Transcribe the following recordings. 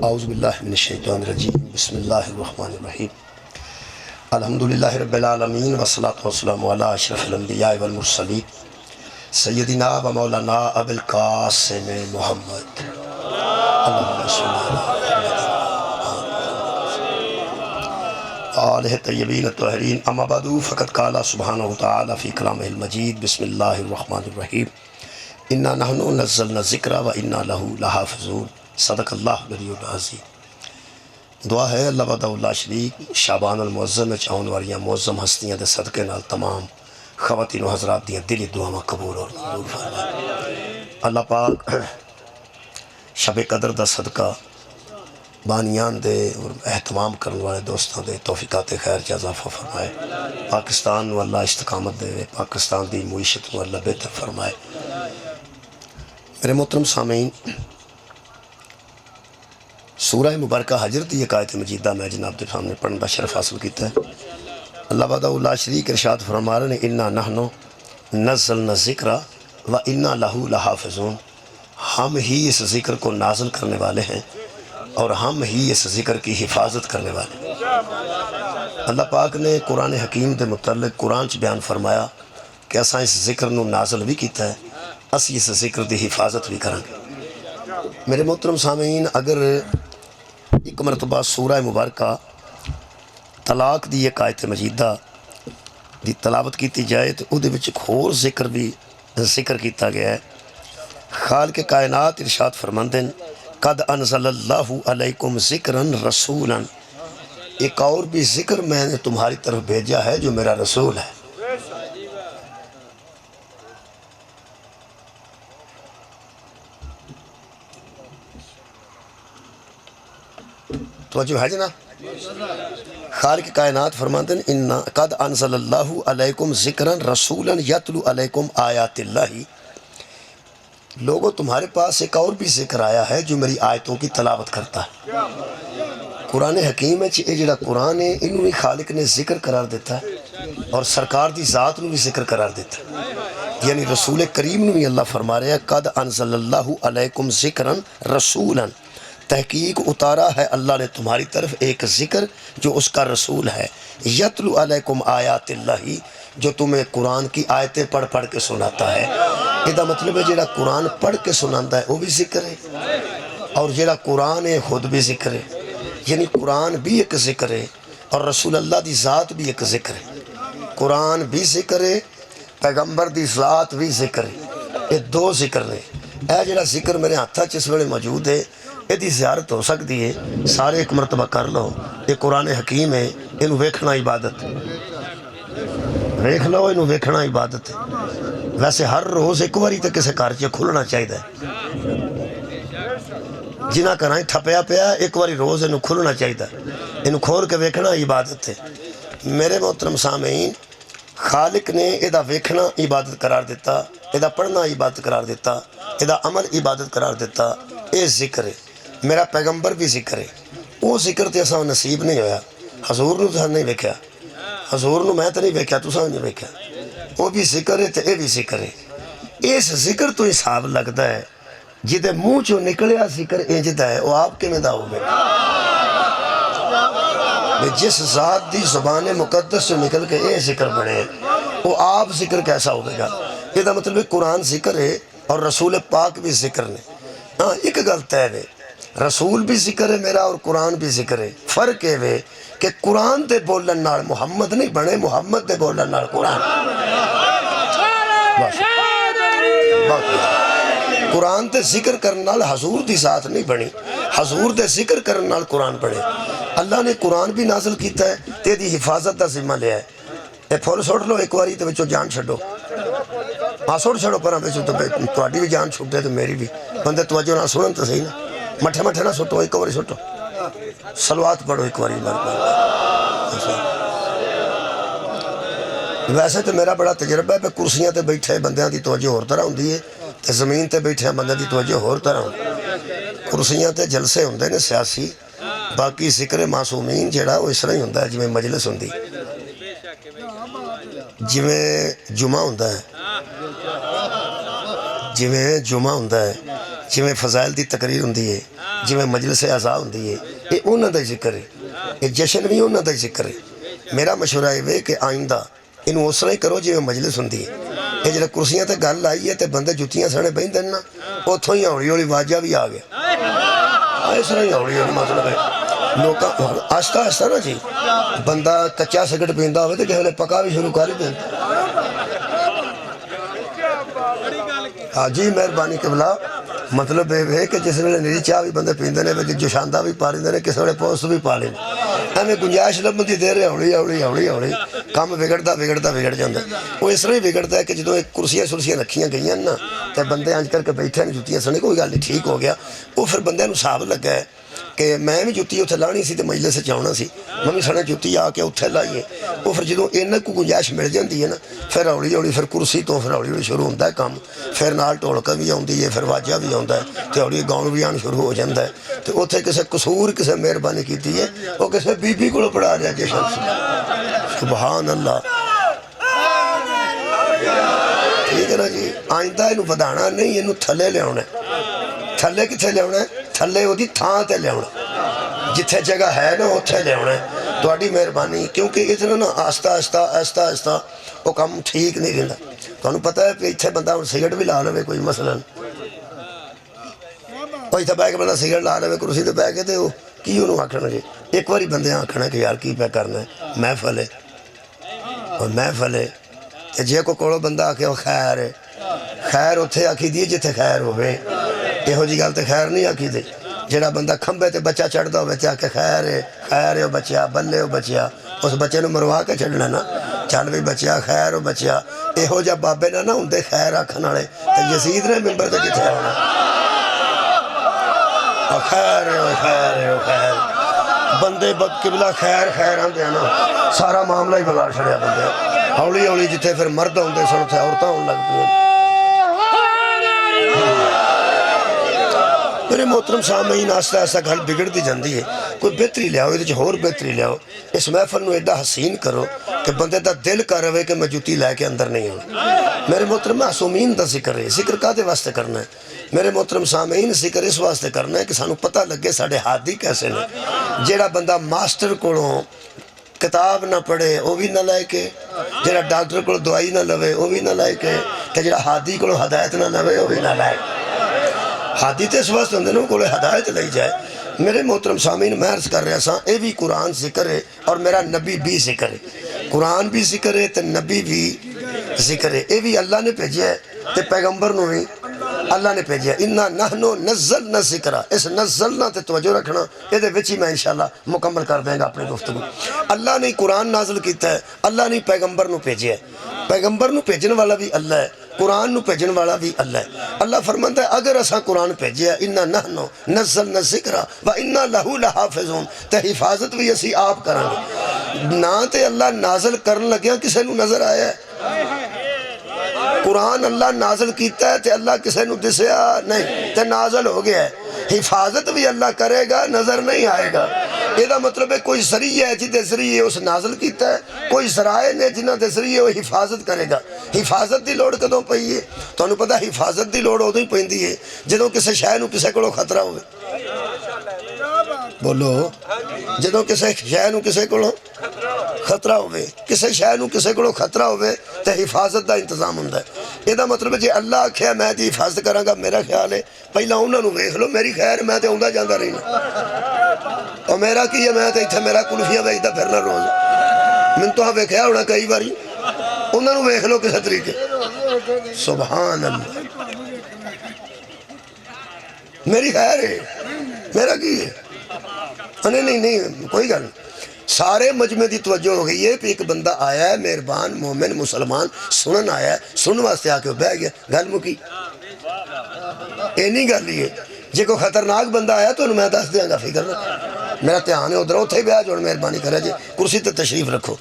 اعوذ باللہ من الشیطان الرجیم بسم اللہ الرحمن الرحیم الحمدللہ رب العالمین والصلاة والسلام علی اشرف الانبیاء والمرسلین سیدنا و مولانا ابو القاسم محمد اللہم صلی اللہ آلہ طیبین الطاہرین اما بعد فقد قال سبحانہ وتعالی فی کلامہ المجید بسم اللہ الرحمن الرحیم انا نحن نزلنا الذکر و انا لہ لحافظون صدق اللہ العلی العظیم۔ دعا ہے اللہ وحدہ لا شریک شعبان المعظم میں آن والیاں معظم ہستیاں دے صدقے نال تمام خواتین و حضرات دیاں دلی دعاواں قبول اور منظور فرمائے۔ اللہ پاک شب قدر دا صدقہ بانیان دے اور اہتمام کرنے والے دوستوں دے توفیقات خیر چا اضافہ فرمائے۔ پاکستان و اللہ استقامت دے، پاکستان دی معیشت و اللہ بہتر فرمائے۔ میرے محترم سامعین، سورہ مبارکہ حجر دی ایک آیت مجیدہ میں جناب دے سامنے پڑھنے کا شرف حاصل کیتا ہے۔ اللہ وحدہ لا شریک ارشاد فرما رہے ہیں انا نحن نزلنا الذکر و انا لہ لحافظون، ہم ہی اس ذکر کو نازل کرنے والے ہیں اور ہم ہی اس ذکر کی حفاظت کرنے والے ہیں۔ اللہ پاک نے قرآن حکیم دے متعلق قرآن چ بیان فرمایا کہ اساں اس ذکر نو نازل بھی کیتا ہے، اسی اس ذکر دی حفاظت بھی کریں گے۔ میرے محترم سامعین، اگر ایک مرتبہ سورہ مبارکہ طلاق دی ایک آیت مجیدہ دی تلاوت کیتی جائے تو او دے وچ ایک اور ذکر بھی ذکر کیتا گیا ہے۔ خالق کائنات ارشاد فرماندے ہیں قد انزل اللہ علیکم ذکرا رسولا، ایک اور بھی ذکر میں نے تمہاری طرف بھیجا ہے جو میرا رسول ہے۔ توجہ ہے جناب؟ خالق کائنات فرماتے ہیں اِنَّا قَدْ أَنزَلَ اللَّهُ عَلَيْكُمْ ذِكْرًا رَسُولًا يَتْلُو عَلَيْكُمْ آیَاتِ اللَّهِ، لوگوں تمہارے پاس ایک اور بھی ذکر آیا ہے جو میری آیتوں کی تلاوت کرتا ہے۔ قرآن حکیم ہے یہ جڑا قرآن ہے انہوں نے خالق نے ذکر قرار دیتا ہے اور سرکار دی ذات نو بھی ذکر قرار دیتا ہے، یعنی رسول کریم نو بھی اللہ فرما رہے ہیں قَدْ أَنزَلَ اللَّهُ عَلَيْكُمْ ذِكْرًا رَسُولًا، تحقیق اتارا ہے اللہ نے تمہاری طرف ایک ذکر جو اس کا رسول ہے، یتلو علیکم آیات اللہ، جو تمہیں قرآن کی آیتیں پڑھ پڑھ کے سناتا ہے۔ یہ مطلب ہے جیڑا قرآن پڑھ کے سناتا ہے وہ بھی ذکر ہے اور جیڑا قرآن ہے خود بھی ذکر ہے، یعنی قرآن بھی ایک ذکر ہے اور رسول اللہ دی ذات بھی ایک ذکر ہے۔ قرآن بھی ذکر ہے، پیغمبر دی ذات بھی ذکر ہے، یہ دو ذکر نے۔ اے جیڑا ذکر میرے ہاتھا چس ویلے موجود ہے یہ دی زیارت ہو سکتی ہے، سارے ایک مرتبہ کر لو، یہ قرآن حکیم ہے، انہوں ویکھنا عبادت ہے، ویکھ لو انہوں ویکھنا عبادت ہے۔ ویسے ہر روز ایک باری تک کسے کارچے کھلنا چاہیے، جنہ کرائیں تھپیا پیا ایک باری روز انہوں کھلنا چاہیے، انہوں کھول کے ویکھنا عبادت ہے۔ میرے محترم سامعین، خالق نے ادھا ویکھنا عبادت قرار دیتا، ادھا پڑھنا عبادت قرار دیتا، ادھا عمل عبادت قرار دیتا، اے ذکر ہے۔ میرا پیغمبر بھی ذکر ہے، وہ ذکر تے اساں نصیب نہیں ہویا، حضور نو تساں نہیں ویکھیا، حضور نو میں تے نہیں ویکھیا، تساں نہیں ویکھیا، وہ بھی ذکر ہے تے اے بھی ذکر ہے۔ اس ذکر تو حساب لگتا ہے جدے منہ چو نکلیا ذکر انجدہ ہے وہ آپ کے میں دا ہوگا، جس ذات دی زبان مقدس سے نکل کے اے ذکر بڑھے وہ آپ ذکر کیسا ہوگا۔ یہ دا مطلب قرآن ذکر ہے اور رسول پاک بھی ذکر نے۔ ہاں ایک غلط ہے، رسول بھی ذکر ہے میرا اور قرآن بھی ذکر ہے۔ فرق ہے کہ قرآن دے بولن نال محمد نہیں بنے، محمد دے بولن نال قرآن۔ قرآن دے ذکر کرن نال حضور دی ذات نہیں بنی، حضور دے ذکر کرن نال قرآن بنے۔ اللہ نے قرآن بھی نازل کیتا ہے، تے دی حفاظت دا ذمہ لیا ہے۔ اے پھول سوڑ لو ایک واری تے بچو جان چھڑو، ہاں سوڑ چھڑو پرہاں بچو تو آڈی بھی جان چھوٹے تو میری بھی، بندے توجہ نہ سنن تو صحیح نا، مٹھے مٹھے نہ سٹو، ایک واری سٹو، صلوات پڑھو ایک واری بار۔ ویسے تو میرا بڑا تجربہ ہے پہ کرسیاں تے بیٹھے بندیاں دی توجہ ہور طرح ہوندی ہے تے زمین تے بیٹھے بندیاں دی توجہ ہور طرح ہوندی ہے۔ کرسیاں تے جلسے ہوندے نے سیاسی، باقی ذکر معصومین جیڑا وہ اس طرح ہی ہوندہ ہے جویں مجلس ہوندی، جویں جمعہ ہوندہ ہے، جویں جمعہ ہوندہ ہے ਜਿਵੇਂ ਫਜ਼ਾਇਲ ਦੀ ਤਕਰੀਰ ਹੁੰਦੀ ਹੈ, ਜਿਵੇਂ ਮਜਲਿਸ ਆਜ਼ਾ ਹੁੰਦੀ ਹੈ, ਇਹ ਉਹਨਾਂ ਦਾ ਹੀ ਜ਼ਿਕਰ ਹੈ, ਇਹ ਜਸ਼ਨ ਵੀ ਉਹਨਾਂ ਦਾ ਹੀ ਜ਼ਿਕਰ ਹੈ। ਮੇਰਾ ਮਸ਼ਵਰਾ ਇਹ ਵੇ ਕਿ ਆਇੰਦਾ ਇਹਨੂੰ ਉਸ ਤਰ੍ਹਾਂ ਹੀ ਕਰੋ ਜਿਵੇਂ ਮਜਲਿਸ ਹੁੰਦੀ ਹੈ। ਇਹ ਜਿਹੜਾ ਕੁਰਸੀਆਂ ਤੇ ਗੱਲ ਆਈ ਹੈ ਤੇ ਬੰਦੇ ਜੁੱਤੀਆਂ ਸਾਣੇ ਬਹਿੰਦੇ ਨੇ ਨਾ, ਉੱਥੋਂ ਹੀ ਹੌਲੀ ਹੌਲੀ ਵਾਜਾ ਵੀ ਆ ਗਿਆ। ਇਸ ਤਰ੍ਹਾਂ ਹੀ ਹੌਲੀ ਹੌਲੀ ਮਤਲਬ ਹੈ ਲੋਕਾਂ ਆਸਤਾ ਆਸਤਾ ਨਾ ਜੀ, ਬੰਦਾ ਕੱਚਾ ਸਿਗਰਟ ਪੀਂਦਾ ਹੋਵੇ ਤੇ ਕਿਸੇ ਵੇਲੇ ਪੱਕਾ ਵੀ ਸ਼ੁਰੂ ਕਰ ਹੀ ਦਿੰਦਾ। ਹਾਂ ਜੀ ਮਿਹਰਬਾਨੀ ਕਿਬਲਾ, ਮਤਲਬ ਇਹ ਹੈ ਕਿ ਜਿਸ ਵੇਲੇ ਨਿਰੀ ਚਾਹ ਵੀ ਬੰਦੇ ਪੀਂਦੇ ਨੇ ਵਿੱਚ ਜੋਸ਼ਾਂਦਾ ਵੀ ਪਾ ਲੈਂਦੇ ਨੇ, ਕਿਸੇ ਵੇਲੇ ਪੋਸਟ ਵੀ ਪਾ ਲੈਂਦੇ। ਐਵੇਂ ਗੁੰਜਾਇਸ਼ ਲੱਭਣ ਦੀ ਦੇਰ ਹੌਲੀ ਹੌਲੀ ਹੌਲੀ ਹੌਲੀ ਕੰਮ ਵਿਗੜ ਜਾਂਦਾ। ਉਹ ਇਸ ਤਰ੍ਹਾਂ ਹੀ ਵਿਗੜਦਾ ਕਿ ਜਦੋਂ ਇਹ ਕੁਰਸੀਆਂ ਸੁਰਸੀਆਂ ਰੱਖੀਆਂ ਗਈਆਂ ਨਾ ਤੇ ਬੰਦੇ ਅੱਜ ਕਰਕੇ ਬੈਠੇ ਨੇ ਜੁੱਤੀਆਂ ਸਣੇ, ਕੋਈ ਗੱਲ ਨਹੀਂ ਠੀਕ ਹੋ ਗਿਆ। ਉਹ ਫਿਰ ਬੰਦਿਆਂ ਨੂੰ ਹਿਸਾਬ ਲੱਗਾ ਕਿ ਮੈਂ ਵੀ ਜੁੱਤੀ ਉੱਥੇ ਲਾਉਣੀ ਸੀ ਤੇ ਮਜਲਿਸ 'ਚ ਆਉਣਾ ਸੀ, ਮੈਂ ਵੀ ਸਣੇ ਜੁੱਤੀ ਆ ਕੇ ਉੱਥੇ ਲਾਈਏ। ਉਹ ਫਿਰ ਜਦੋਂ ਇਹਨਾਂ ਕੁ ਗੁੰਜਾਇਸ਼ ਮਿਲ ਜਾਂਦੀ ਹੈ ਨਾ, ਫਿਰ ਹੌਲੀ ਹੌਲੀ ਫਿਰ ਕੁਰਸੀ ਤੋਂ ਫਿਰ ਹੌਲੀ ਹੌਲੀ ਸ਼ੁਰੂ ਹੁੰਦਾ ਕੰਮ। ਫਿਰ ਨਾਲ ਢੋਲਕ ਵੀ ਆਉਂਦੀ ਹੈ, ਫਿਰ ਵਾਜਾ ਵੀ ਆਉਂਦਾ ਤੇ ਹੌਲੀ ਗਾਉਣ ਵੀ ਆਉਣ ਸ਼ੁਰੂ ਹੋ ਜਾਂਦਾ। ਤੇ ਉੱਥੇ ਕਿਸੇ ਕਸੂਰ ਕਿਸੇ ਮਿਹਰਬਾਨੀ ਕੀਤੀ ਹੈ, ਉਹ ਕਿਸੇ ਬੀਬੀ ਕੋਲੋਂ ਪੜਾ ਲਿਆ ਜਸ਼ਨ। ਸੁਭਾਨ ਅੱਲਾ, ਠੀਕ ਹੈ ਨਾ ਜੀ। ਆਇੰਦਾ ਇਹਨੂੰ ਵਧਾਉਣਾ ਨਹੀਂ, ਇਹਨੂੰ ਥੱਲੇ ਲਿਆਉਣਾ। ਥੱਲੇ ਕਿੱਥੇ ਲਿਆਉਣਾ? ਥੱਲੇ ਉਹਦੀ ਥਾਂ ਤੇ ਲਿਆਉਣਾ, ਜਿੱਥੇ ਜਗ੍ਹਾ ਹੈ ਨਾ ਉੱਥੇ ਲਿਆਉਣਾ। ਤੁਹਾਡੀ ਮਿਹਰਬਾਨੀ, ਕਿਉਂਕਿ ਇਸ ਤਰ੍ਹਾਂ ਨਾ ਆਸਤਾ ਆਸਤਾ ਉਹ ਕੰਮ ਠੀਕ ਨਹੀਂ ਰਹਿੰਦਾ। ਤੁਹਾਨੂੰ ਪਤਾ ਹੈ ਕਿ ਇੱਥੇ ਬੰਦਾ ਹੁਣ ਸਿਗਰਟ ਵੀ ਲਾ ਲਵੇ ਕੋਈ ਮਸਲਨ, ਉਹ ਇੱਥੇ ਬਹਿ ਕੇ ਬੰਦਾ ਸਿਗਰਟ ਲਾ ਲਵੇ ਕੁਰਸੀ 'ਤੇ ਬਹਿ ਕੇ, ਤੇ ਉਹ ਕੀ ਉਹਨੂੰ ਆਖਣਾ ਜੀ? ਇੱਕ ਵਾਰੀ ਬੰਦੇ ਆਖਣਾ ਕਿ ਯਾਰ ਕੀ ਪਿਆ ਕਰਨਾ, ਮਹਿਫਲ ਹੈ ਔਰ ਮਹਿਫਲ ਹੈ। ਤੇ ਜੇ ਕੋਈ ਕੋਲੋਂ ਬੰਦਾ ਆਖੇ ਉਹ ਖੈਰ ਹੈ, ਖੈਰ ਉੱਥੇ ਆਖੀ ਦੀ ਜਿੱਥੇ ਖੈਰ ਹੋਵੇ। ਇਹੋ ਜਿਹੀ ਗੱਲ ਤੇ ਖੈਰ ਨਹੀਂ ਆਖੀ ਦੀ। ਜਿਹੜਾ ਬੰਦਾ ਖੰਭੇ ਤੇ ਬੱਚਾ ਚੜ੍ਹਦਾ ਹੋਵੇ ਤੇ ਆਖੇ ਖੈਰ ਹੈ ਉਹ ਬੱਚਿਆ, ਬੱਲੇ ਉਹ ਬੱਚਿਆ, ਉਸ ਬੱਚੇ ਨੂੰ ਮਰਵਾ ਕੇ ਛੱਡਣਾ ਨਾ, ਚੱਲ ਵੀ ਬੱਚਿਆ ਖੈਰ ਉਹ ਬੱਚਿਆ। ਇਹੋ ਜਿਹਾ ਬਾਬੇ ਨਾ ਹੁੰਦੇ ਖੈਰ ਆਖਣ ਵਾਲੇ, ਤੇ ਯਜ਼ੀਦ ਨੇ ਮਿੰਬਰ ਤੇ ਕਿੱਥੇ ਆਉਣਾ? ਖੈਰ ਖੈਰ ਬੰਦੇ ਕਿਬਲਾ ਖੈਰ ਆਂਦੇ ਆ ਨਾ, ਸਾਰਾ ਮਾਮਲਾ ਹੀ ਵਿਗਾੜ ਛੜਿਆ ਬੰਦੇ। ਹੌਲੀ ਹੌਲੀ ਜਿੱਥੇ ਫਿਰ ਮਰਦ ਆਉਂਦੇ ਸਨ ਉੱਥੇ ਔਰਤਾਂ ਆਉਣ ਲੱਗ ਪਈਆਂ। میرے محترم سامعین، آہستہ آہستہ گل بگڑتی جاندی ہے۔ کوئی بہتری لیاؤ، یہ ہور بہتری لیاؤ، اس محفل نو ایڈا حسین کرو کہ بندے دا دل کر رہے کہ میں جوتی لے کے اندر نہیں ہوں۔ میرے محترم معصومین دا ذکر ہے، ذکر کادے واسطے کرنا ہے؟ میرے محترم سامعین، ذکر اس واسطے کرنا ہے کہ سانو پتہ لگے ساڑھے ہادی کیسے نے۔ جیڑا بندہ ماسٹر کولوں کتاب نہ پڑھے وہ بھی نہ لائے کے، جیڑا ڈاکٹر کو دوائی نہ لوے وہ بھی نہ لائے کے، کہ جیڑا ہادی کو ہدایت نہ لوے وہ بھی نہ لائے۔ ہادی تے اس واسطے ہوندے نے کو ہدایت لئی جائے۔ میرے محترم سامعین، میں عرض کر رہا سا، اے بھی قرآن ذکر ہے اور میرا نبی بھی ذکر ہے۔ قرآن بھی ذکر ہے تے نبی بھی ذکر ہے۔ اے بھی اللہ نے بھیجا ہے تے پیغمبر نو بھی اللہ نے بھیجا ہے۔ اِنَّا نَحْنُ نَزَّلْنَا ذِکْرَ، اس نزلنا تے توجہ رکھنا، یہ دے وچ ہی میں انشاءاللہ مکمل کر دیں گا اپنے گفتگو۔ اللہ نے قرآن نازل کیتا ہے، اللہ نے پیغمبر نو بھیجا ہے۔ پیغمبر نو بھیجن والا بھی اللہ ہے، قرآن نو بھیجن والا بھی اللہ ہے۔ اللہ فرماندا ہے اگر اساں قرآن بھیجیا ہے، اِنَّا نَحْنُ نَزَّلْنَا ذِکْرَ وَإِنَّا لَهُ لَحَافِظُونَ، تے حفاظت بھی اسی آپ کریں گے۔ نہ تے اللہ نازل کرن لگیا کسے نو نظر آیا ہے؟ قرآن اللہ نازل کیتا ہے تے اللہ کسے نو دسیا نہیں، تے نازل ہو گیا ہے۔ حفاظت بھی اللہ کرے گا، نظر نہیں آئے گا۔ یہ دا مطلب ہے کوئی ذریعہ ہے جدے ذریعے اس نازل کیتا ہے، کوئی ذرائع نے جنہ دے ذریعے وہ حفاظت کرے گا۔ حفاظت دی لوڑ کدوں پئی ہے؟ تو انہوں پتہ حفاظت دی لوڑ ادوں ہی پیندی ہے جدوں کسے شے نو کسے کولوں خطرہ ہوئے۔ بولو، جدوں کسے شے نو کسے کولوں خطرہ ہوئے، کسے شے نو کسے کولوں خطرہ ہوئے تے حفاظت دا انتظام ہوندا ہے۔ یہ دا مطلب ہے جے اللہ آکھیا میں دی حفاظت کراں گا، میرا خیال ہے پہلا انہاں نو ویکھ لو، میری خیر میں تے اوندا جاندا رہنا، اور میرا کی ہے میں تے ایتھے میرا کلفیاں ویچدا پھرنا روز۔ من تو ویکھیا ہونا کئی باری، انہاں نو ویکھ لو کسے طریقے۔ سبحان اللہ، میری خیر ہے، میرا کی ہے؟ نہیں کوئی گل نہیں۔ سارے مجمع دی توجہ ہو گئی ہے کہ ایک بندہ آیا ہے مہربان مومن مسلمان سنن آیا ہے، سنن واسطے آ کے بہ گیا، گل مکی۔ اینی گل ہی ہے، جے کوئی خطرناک بندہ آیا تو میں دس دیاں گا، فکر نہ، میرا دھیان ہے ادھر اتھے بہ جاؤ، مہربانی کرے جی کرسی تے تشریف رکھو۔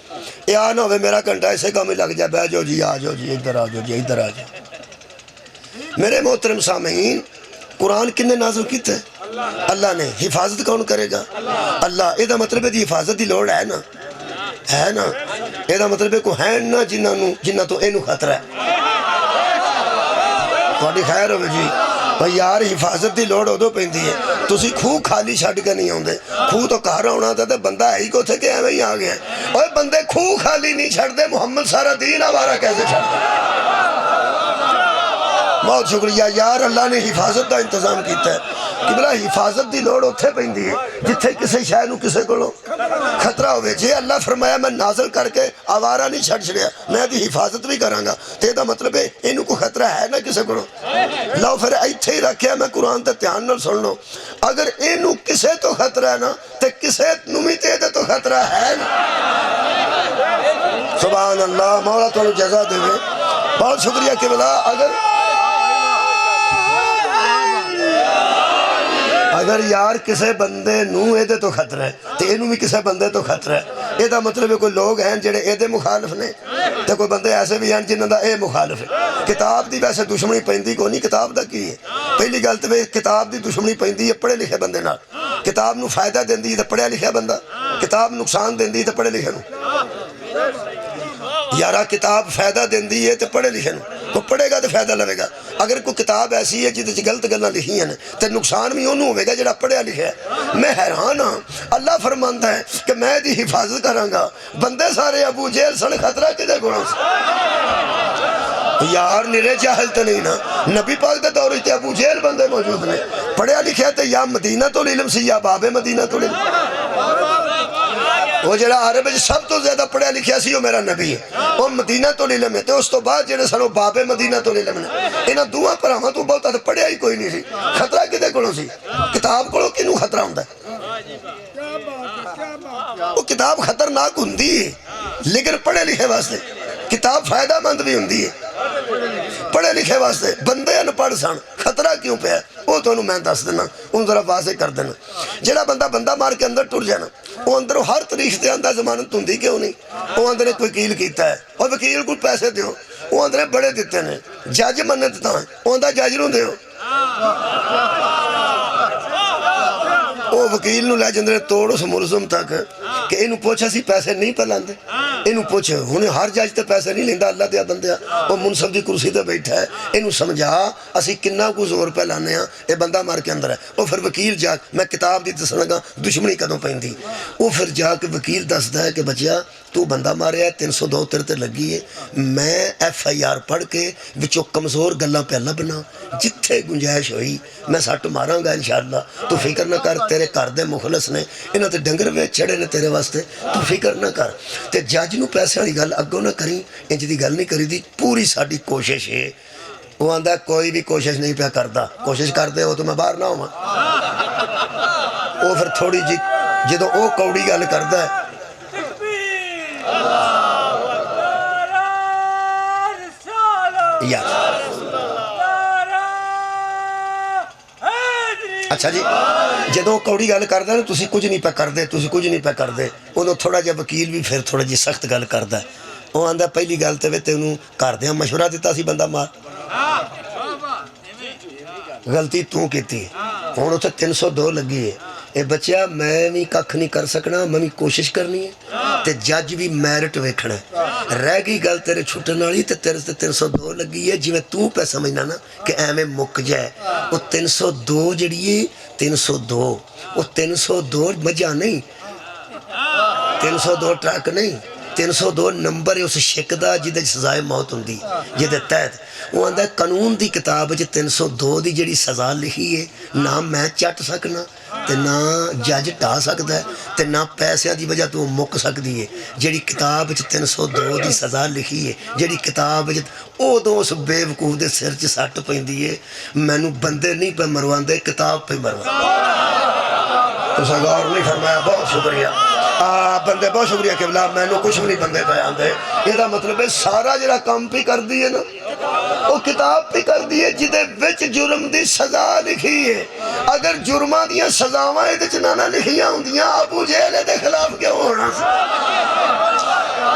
یہ آ نہ ہوئے میرا گھنٹہ اسے کام ہی لگ جائے، بہ جاؤ جی، آ جاؤ جی، ادھر آ جاؤ جی، ادھر آ جاؤ۔ میرے محترم سامعین، قرآن کن نے نازل کیتا ہے؟ اللہ نے۔ حفاظت کون کرے گا؟ اللہ۔ یہ دا مطلب ہے دی حفاظت دی لوڑ ہے نا، ہے نا؟ یہ دا مطلب ہے کوئی ہے نا جنہ تو اینو خطرہ ہے۔ تھوڑی خیر ہوئے جی، پر یار حفاظت دی لوڑ ادو پیندی ہے تسی خوہ خالی چھڈ کے نہیں آؤندے خوہ تو گھر آنا تھا تے بندہ ہے ہی کو تھے کہ ایویں ہی آ گیا اور بندے خوہ خالی نہیں چھڈ دے محمد سارا دین آوارہ کیسے چھڈ دے بہت شکریہ یار اللہ نے حفاظت دا انتظام کیتا ہے کہ بلا حفاظت دی لوڑ اتھے پہندی ہے جتھے کسے شاہ نو کسے کولو خطرہ ہوئے جے اللہ فرمایا میں نازل کر کے آوارہ نہیں چھڑ چھڑیا میں دی حفاظت بھی کراں گا تے دا مطلب ہے انہوں کو خطرہ ہے نا کسے کولو لو پھر ایتھے ہی رکھیا میں قرآن تے دھیان نال سن لو اگر انہوں کسے تو خطرہ ہے نا تے کسے نمی تے تو خطرہ ہے نا سبحان اللہ مولا تو جزا دے بہت شکریہ کہ بلا اگر یار کسے بندے نو ایدے تو خطرہ ہے تو انہوں بھی کسے بندے تو خطرہ ہے ایدہ مطلب ہے کوئی لوگ ہیں جڑے ایدے مخالف نے تو کوئی بندے ایسے بھی ہیں جنہوں دا اے مخالف ہے کتاب دی ویسے دشمنی پہندی کو نہیں کتاب دا کی ہے پہلی گلت میں کتاب دی دشمنی پہندی ہے پڑھے لکھے بندے نال کتاب نو فائدہ دیندی ہے تو پڑھے لکھے بندہ کتاب نقصان دیندی ہے تو پڑھے لکھے نو یارہ کتاب فائدہ دیندی ہے تو پڑھے لکھے نو کو پڑھے گا تو فائدہ لگے گا اگر کوئی کتاب ایسی ہے جیدے غلط گلاں لکھی ہیں تو نقصان بھی انہوں ہوئے گا جڑا پڑھیا لکھا ہے میں حیران ہاں اللہ فرمانتا ہے کہ میں دی حفاظت کراں گا بندے سارے ابو جہل سن خطرہ کدے گھوڑوں سے یار نرے جاہل تو نہیں نا نبی پاک دے دور تے ابو جہل بندے موجود نے پڑھیا لکھا ہے یا مدینہ تو علم سی یا باب مدینہ تو علم وہ جڑا عرب سب تو زیادہ پڑھیا لکھیا سی وہ میرا نبی ہے وہ مدینہ تو علم ہے تو اس تو بعد جڑے سنو باب مدینہ تو علم نے انہاں دعا پر ہمیں تو بہت آتا پڑھیا ہی کوئی نہیں سی خطرہ کدے کولوں سی کتاب کولوں کنوں خطرہ ہوندہ ہے وہ کتاب خطرناک ہوندی ہے لیکن پڑھے لکھے واسطے کتاب فائدہ مند بھی ہوندی ہے پڑھے لکھے واسطے بندے ان پڑھ سن خطرہ کیوں پہ ہے وہ تو انہوں میں دس دینا ان ذرا واضح کر دینا جڑا بندہ مار کے اندر ٹر جانا وہ اندر ہر تاریخ دے اندر زمانت ہوندی کیوں نہیں وہ اندر ایک وکیل کیتا ہے اور وکیل کو پیسے دیو وہ اندر بڑے دیتے ہیں جج مننے دیتا ہے وہ اندر جج نو دیو وہ وکیل نو لے جندرے توڑ اس ملزم تک کہ انہوں پوچھا سی پیسے نہیں پہ لاندے انہوں پوچھے انہیں ہر جج تے پیسے نہیں لیندہ اللہ دیا بندیا وہ منصف دی کرسی تے بیٹھا ہے انہوں سمجھا اسی کنہ کو زور پہ لانے ہیں اے بندہ مار کے اندر ہے وہ پھر وکیل جا میں کتاب دی دسنا گا دشمنی کدوں پہندی وہ پھر جا کے وکیل دستا ہے کہ بچیا تو بندہ مارے ہے 302 تیرے تے لگی ہے میں ایف آئی آر پڑھ کے وچوں کمزور گلاں پہ لبنا جتھے گنجائش ہوئی میں ساٹھ ماراں گا انشاءاللہ تو فکر نہ کر تیرے کر دے مخلص نے انہوں تے ڈنگر وے چڑھے نے تیرے واسطے تو فکر نہ کر تے جج نو پیسے والی گل اگوں نہ کریں انج دی گل نہیں کری دی پوری ساڈی کوشش ہے وہ آندا کوئی بھی کوشش نہیں پیا کردا کوشش کر دے ہو تو میں باہر نہ ہوں وہ پھر تھوڑی جی جدوں او کوڑی گل کردا ہے اچھا جی جدوں کوڑی گل کردا نا تسی کچھ نہیں پہ کر دے انہوں تھوڑا جا وکیل بھی پھر تھوڑا جی سخت گل کردا ہے وہ آندا پہلی گل تے تے انہوں کر دیاں مشورہ دیتا سی بندہ مار غلطی تو کیتی ہن اوتھے 302 لگی ہے اے بچیا میں بھی ککھ نہیں کر سکنا میں بھی کوشش کرنی ہے تے جج بھی میرٹ ویکھنا ہے رہ گئی گل تیرے چھٹن والی تے تیرے تے 302 لگی ہے جویں تو پہ سمجھنا نا کہ ایویں مک جائے وہ 302 جڑی ہے 302 وہ 302 مجھا نہیں 302 ٹرک نہیں 302 نمبر ہے اس شکدہ جدے سزائے موت ہوندی جدے تحت وہ آندہ ہے قانون دی کتاب جو 302 دی جڑی سزا لکھی ہے نہ میں چٹ سکنا تے نہ جج ٹا سکتا ہے تے نہ پیسے دی وجہ تو مک سکتی ہے جڑی کتاب 302 دی سزا لکھی ہے جڑی کتاب او دو اس بے وقوف دے سر چ سٹ پیندی ہے مینوں بندے نہیں پہ مرواندے کتاب پہ مرواندے تو غور نہیں فرمایا بہت شکریہ بندے بہت شکریہ قبلہ میں نے کچھ بھی نہیں بندے پہ آندے یہ دا مطلب ہے سارا جڑا کام پہ کر دی ہے نا وہ کتاب پہ کر دی ہے جدے وچ جرم دی سزا لکھی ہے اگر جرمہ دیاں سزاوائیں دے چنانا لکھیاں ہوں دیاں ابو جہل دے خلاف کیا ہونا سی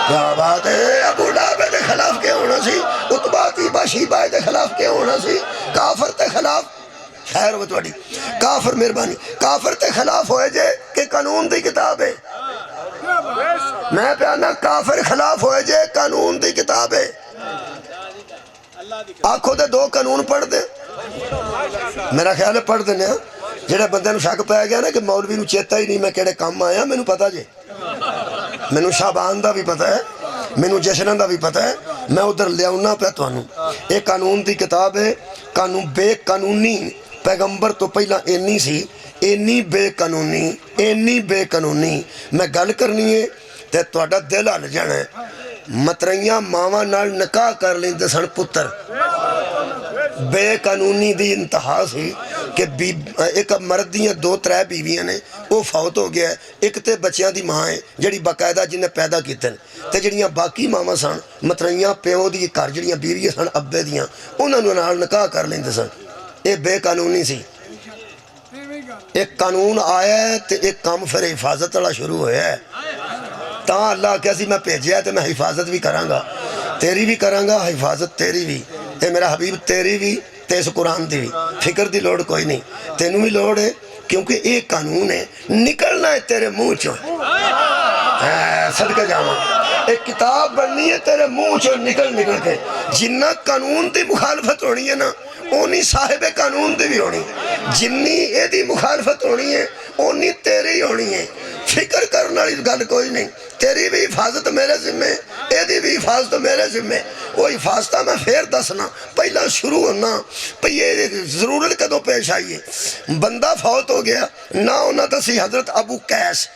کیا بات ہے ابو لہب دے خلاف کیا ہونا سی اتبا تیبا شیبہ دے خلاف کیا ہونا سی کافر دے خلاف خیر ہو توڑی کافر مہربانی کافر تے خلاف ہوئے جے کہ قانون دی کتاب ہے میں پیانا کافر خلاف ہوئے جے قانون دی کتاب ہے آنکھوں دے 2 قانون پڑھ دے میرا خیال ہے پڑھ دینے جہاں بندے شک پی گیا نا کہ مولوی نو چیتا ہی نہیں میں کہڑے کام آیا، مینوں پتا جے، مینوں شابان دا بھی پتا ہے، مینوں جشناں دا بھی پتا ہے، میں ادھر لیاؤنا پہ تانوں۔ ایک قانون دی کتاب ہے، قانون بے قانونی پیغمبر تو پہلا اینی سی، اینی بے قانونی میں گل کرنی ہے تے تہاڈا دل ہل جانا ہے۔ متریاں ماواں نال نکاح کر لیندے سن پتر، بے قانونی دی انتہا سی کہ ایک مرد دیاں 2-3 بیویاں نے، وہ فوت ہو گیا ہے، ایک تے بچیاں دی ماں ہے جڑی باقاعدہ جنہیں پیدا کیتے ہیں، تے جڑیاں باقی ماواں سن متریاں پیو دی گھر جڑیاں بیویاں سن ابے دیاں، انہاں نوں نال نکاح کر لیندے سن۔ یہ بے قانونی سی۔ ایک قانون آیا ہے تے ایک کام پھر حفاظت والا شروع ہویا ہے، تاں اللہ کہا سی میں بھیجیا ہے تے میں حفاظت بھی کراں گا، تیری بھی کراں گا، حفاظت تیری بھی، اے میرا حبیب تیری بھی تے اس قرآن دی بھی، فکر دی لوڑ کوئی نہیں، تینوں بھی لوڑ ہے کیونکہ ایک قانون ہے، نکلنا ہے تیرے منہ چوں، صدقہ جاواں، ایک کتاب بننی ہے تیرے منہ چوں نکل کے، جنہ قانون دی مخالفت ہونی ہے نا اونی صاحب قانون دی بھی ہونی، جنی اے دی مخالفت ہونی ہے اونی تیری ہونی ہے، فکر کرنا اس گل کوئی نہیں، تیری بھی حفاظت میرے ذمہ، اے دی بھی حفاظت میرے ذمہ، وہ حفاظتہ میں پھر دسنا، پہلا شروع ہونا، پہ یہ ضرورت کدو پیش آئیے، بندہ فوت ہو گیا، نہ ہونا دسی حضرت ابو قیس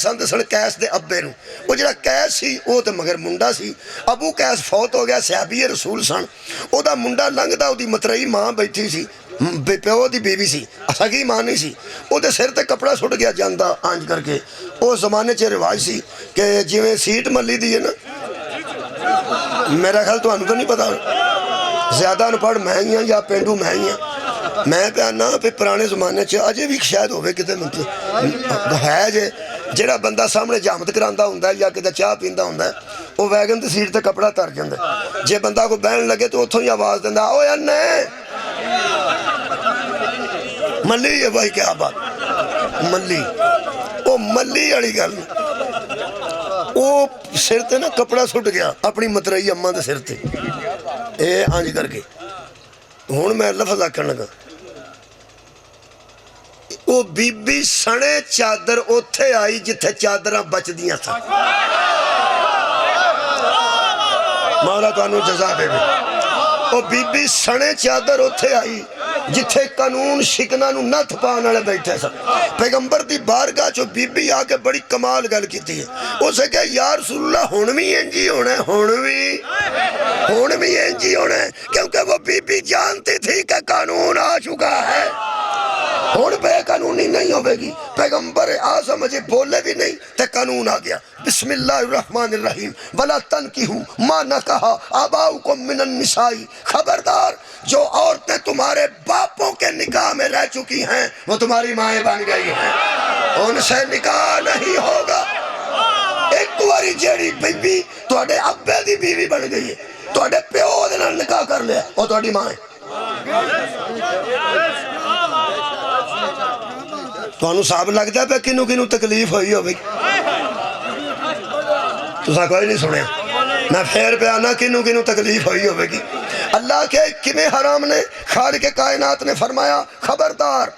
ہم دسن قیس دے ابے نو، وہ جڑا قیس سی وہ تو مگر منڈا سی، ابو قیس فوت ہو گیا، صحابی رسول سن، او دا منڈا لنگ دا او دی مترئی ماں بیٹھی سی، پیو دی بیوی سی، سگی ماں نہیں سی، او دے سر تے کپڑا سٹ گیا جاندہ آنج کر کے، او زمانے چے رواج سی کہ جویں سیٹ ملی دی ہے نا، میرا خیال تو انہوں تو نہیں پتا، زیادہ انپڑھ میں ہی ہیں یا پینڈو میں ہی ہیں، میں پہ آنا پہ پرانے زمانے چے اجے بھی شاید ہوئے کتے ہے جے جڑا بندہ سامنے جامت کراندہ ہوندہ ہے یا کتے چاہ پیندہ ہوندہ ہے وہ ویگن تے سیٹ تے کپڑا تر جاندہ ہے، جے بندہ کو بہن لگے تو اتھوں ہی آواز دیندہ اوے اننے ملی ہے بھائی کیا بات ملی، او ملی اڑی گل او سر تے نا کپڑا سٹ گیا اپنی مترئی اماں دے سر تے، اے آنج کر کے ہون میں لفظ آکھن لگا، او بی بی سنے چادر اوتھے آئی جتھے چادرہ بچ دیاں تھا، مولا تو انہوں جزا دے بھی، او بی بی سنے چادر اوتھے آئی جتھے قانون شکنہ نو نہ تھپانا لے بیٹھے سا، پیغمبر دی بارگاہ چو بی بی آکے بڑی کمال گل کی تھی ہے، اسے کہا یا رسول اللہ ہونوی انجی ہونا ہے، ہونوی انجی ہونا ہے، کیونکہ وہ بی بی جانتی تھی کہ قانون آ چکا ہے، ہون بے قانونی نہیں ہوئے گی، پیغمبر اعظم مجھے بولے بھی نہیں تے قانون آ گیا، بسم اللہ الرحمن الرحیم وَلَا تَنْكِحُوا مَا نَكَحَ آبَاؤُكُم مِّنَ النِّسَاءِ، خبردار جو عورتیں تمہارے باپوں کے نکاح میں رہ چکی ہیں وہ تمہاری مائیں بن گئی ہیں، ان سے نکاح نہیں ہوگا، ایک واری جیڑی بی بی توڑے ابے دی بیوی بن گئی ہے، توڑے پیو دینا نکاح کر لیا اور توڑی مائیں، تو انہوں صاحب لگ جائے پہ کنوں تکلیف ہوئی ہو بھئی تو سا کوئی نہیں سنے میں پھر پہ آنا کنوں تکلیف ہوئی ہو بھئی اللہ کے کمیں حرام نے خالق کائنات نے فرمایا خبردار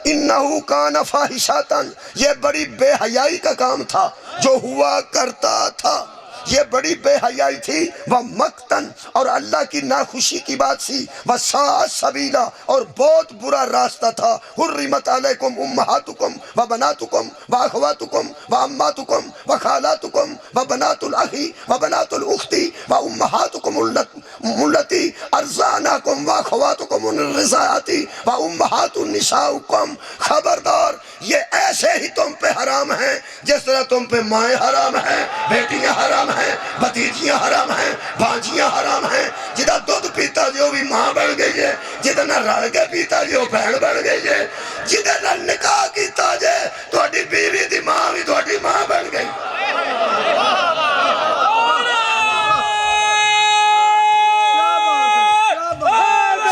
انہو کان فاحشاتن، یہ بڑی بے حیائی کا کام تھا جو ہوا کرتا تھا، یہ بڑی بے حیائی تھی وہ مقتن اور اللہ کی ناخوشی کی بات سی وہ ساء سبیلا اور بہت برا راستہ تھا، حرمت علیکم امہاتکم و بناتکم و اخواتکم و اماتکم و خالاتکم و بنات الاخی و بنات الاختی و امہاتکم التی ارزانکم و اخواتکم الرضاعتی و امہات النساؤکم، خبردار یہ ایسے ہی تم پہ حرام ہیں جس طرح تم پہ مائیں حرام ہیں، بیٹیاں حرام ہیں، بھتیجیاں حرام ہیں، بھانجیاں حرام ہیں، جدہ دودھ پیتا جو بھی ماں بن گئی ہے، جدہ نہ رڑ کے پیتا جو بہن بن گئی ہے، جدہ نہ نکاح کیتا جائے تو اٹھی بیوی دی ماں بھی تو اٹھی ماں بن گئی،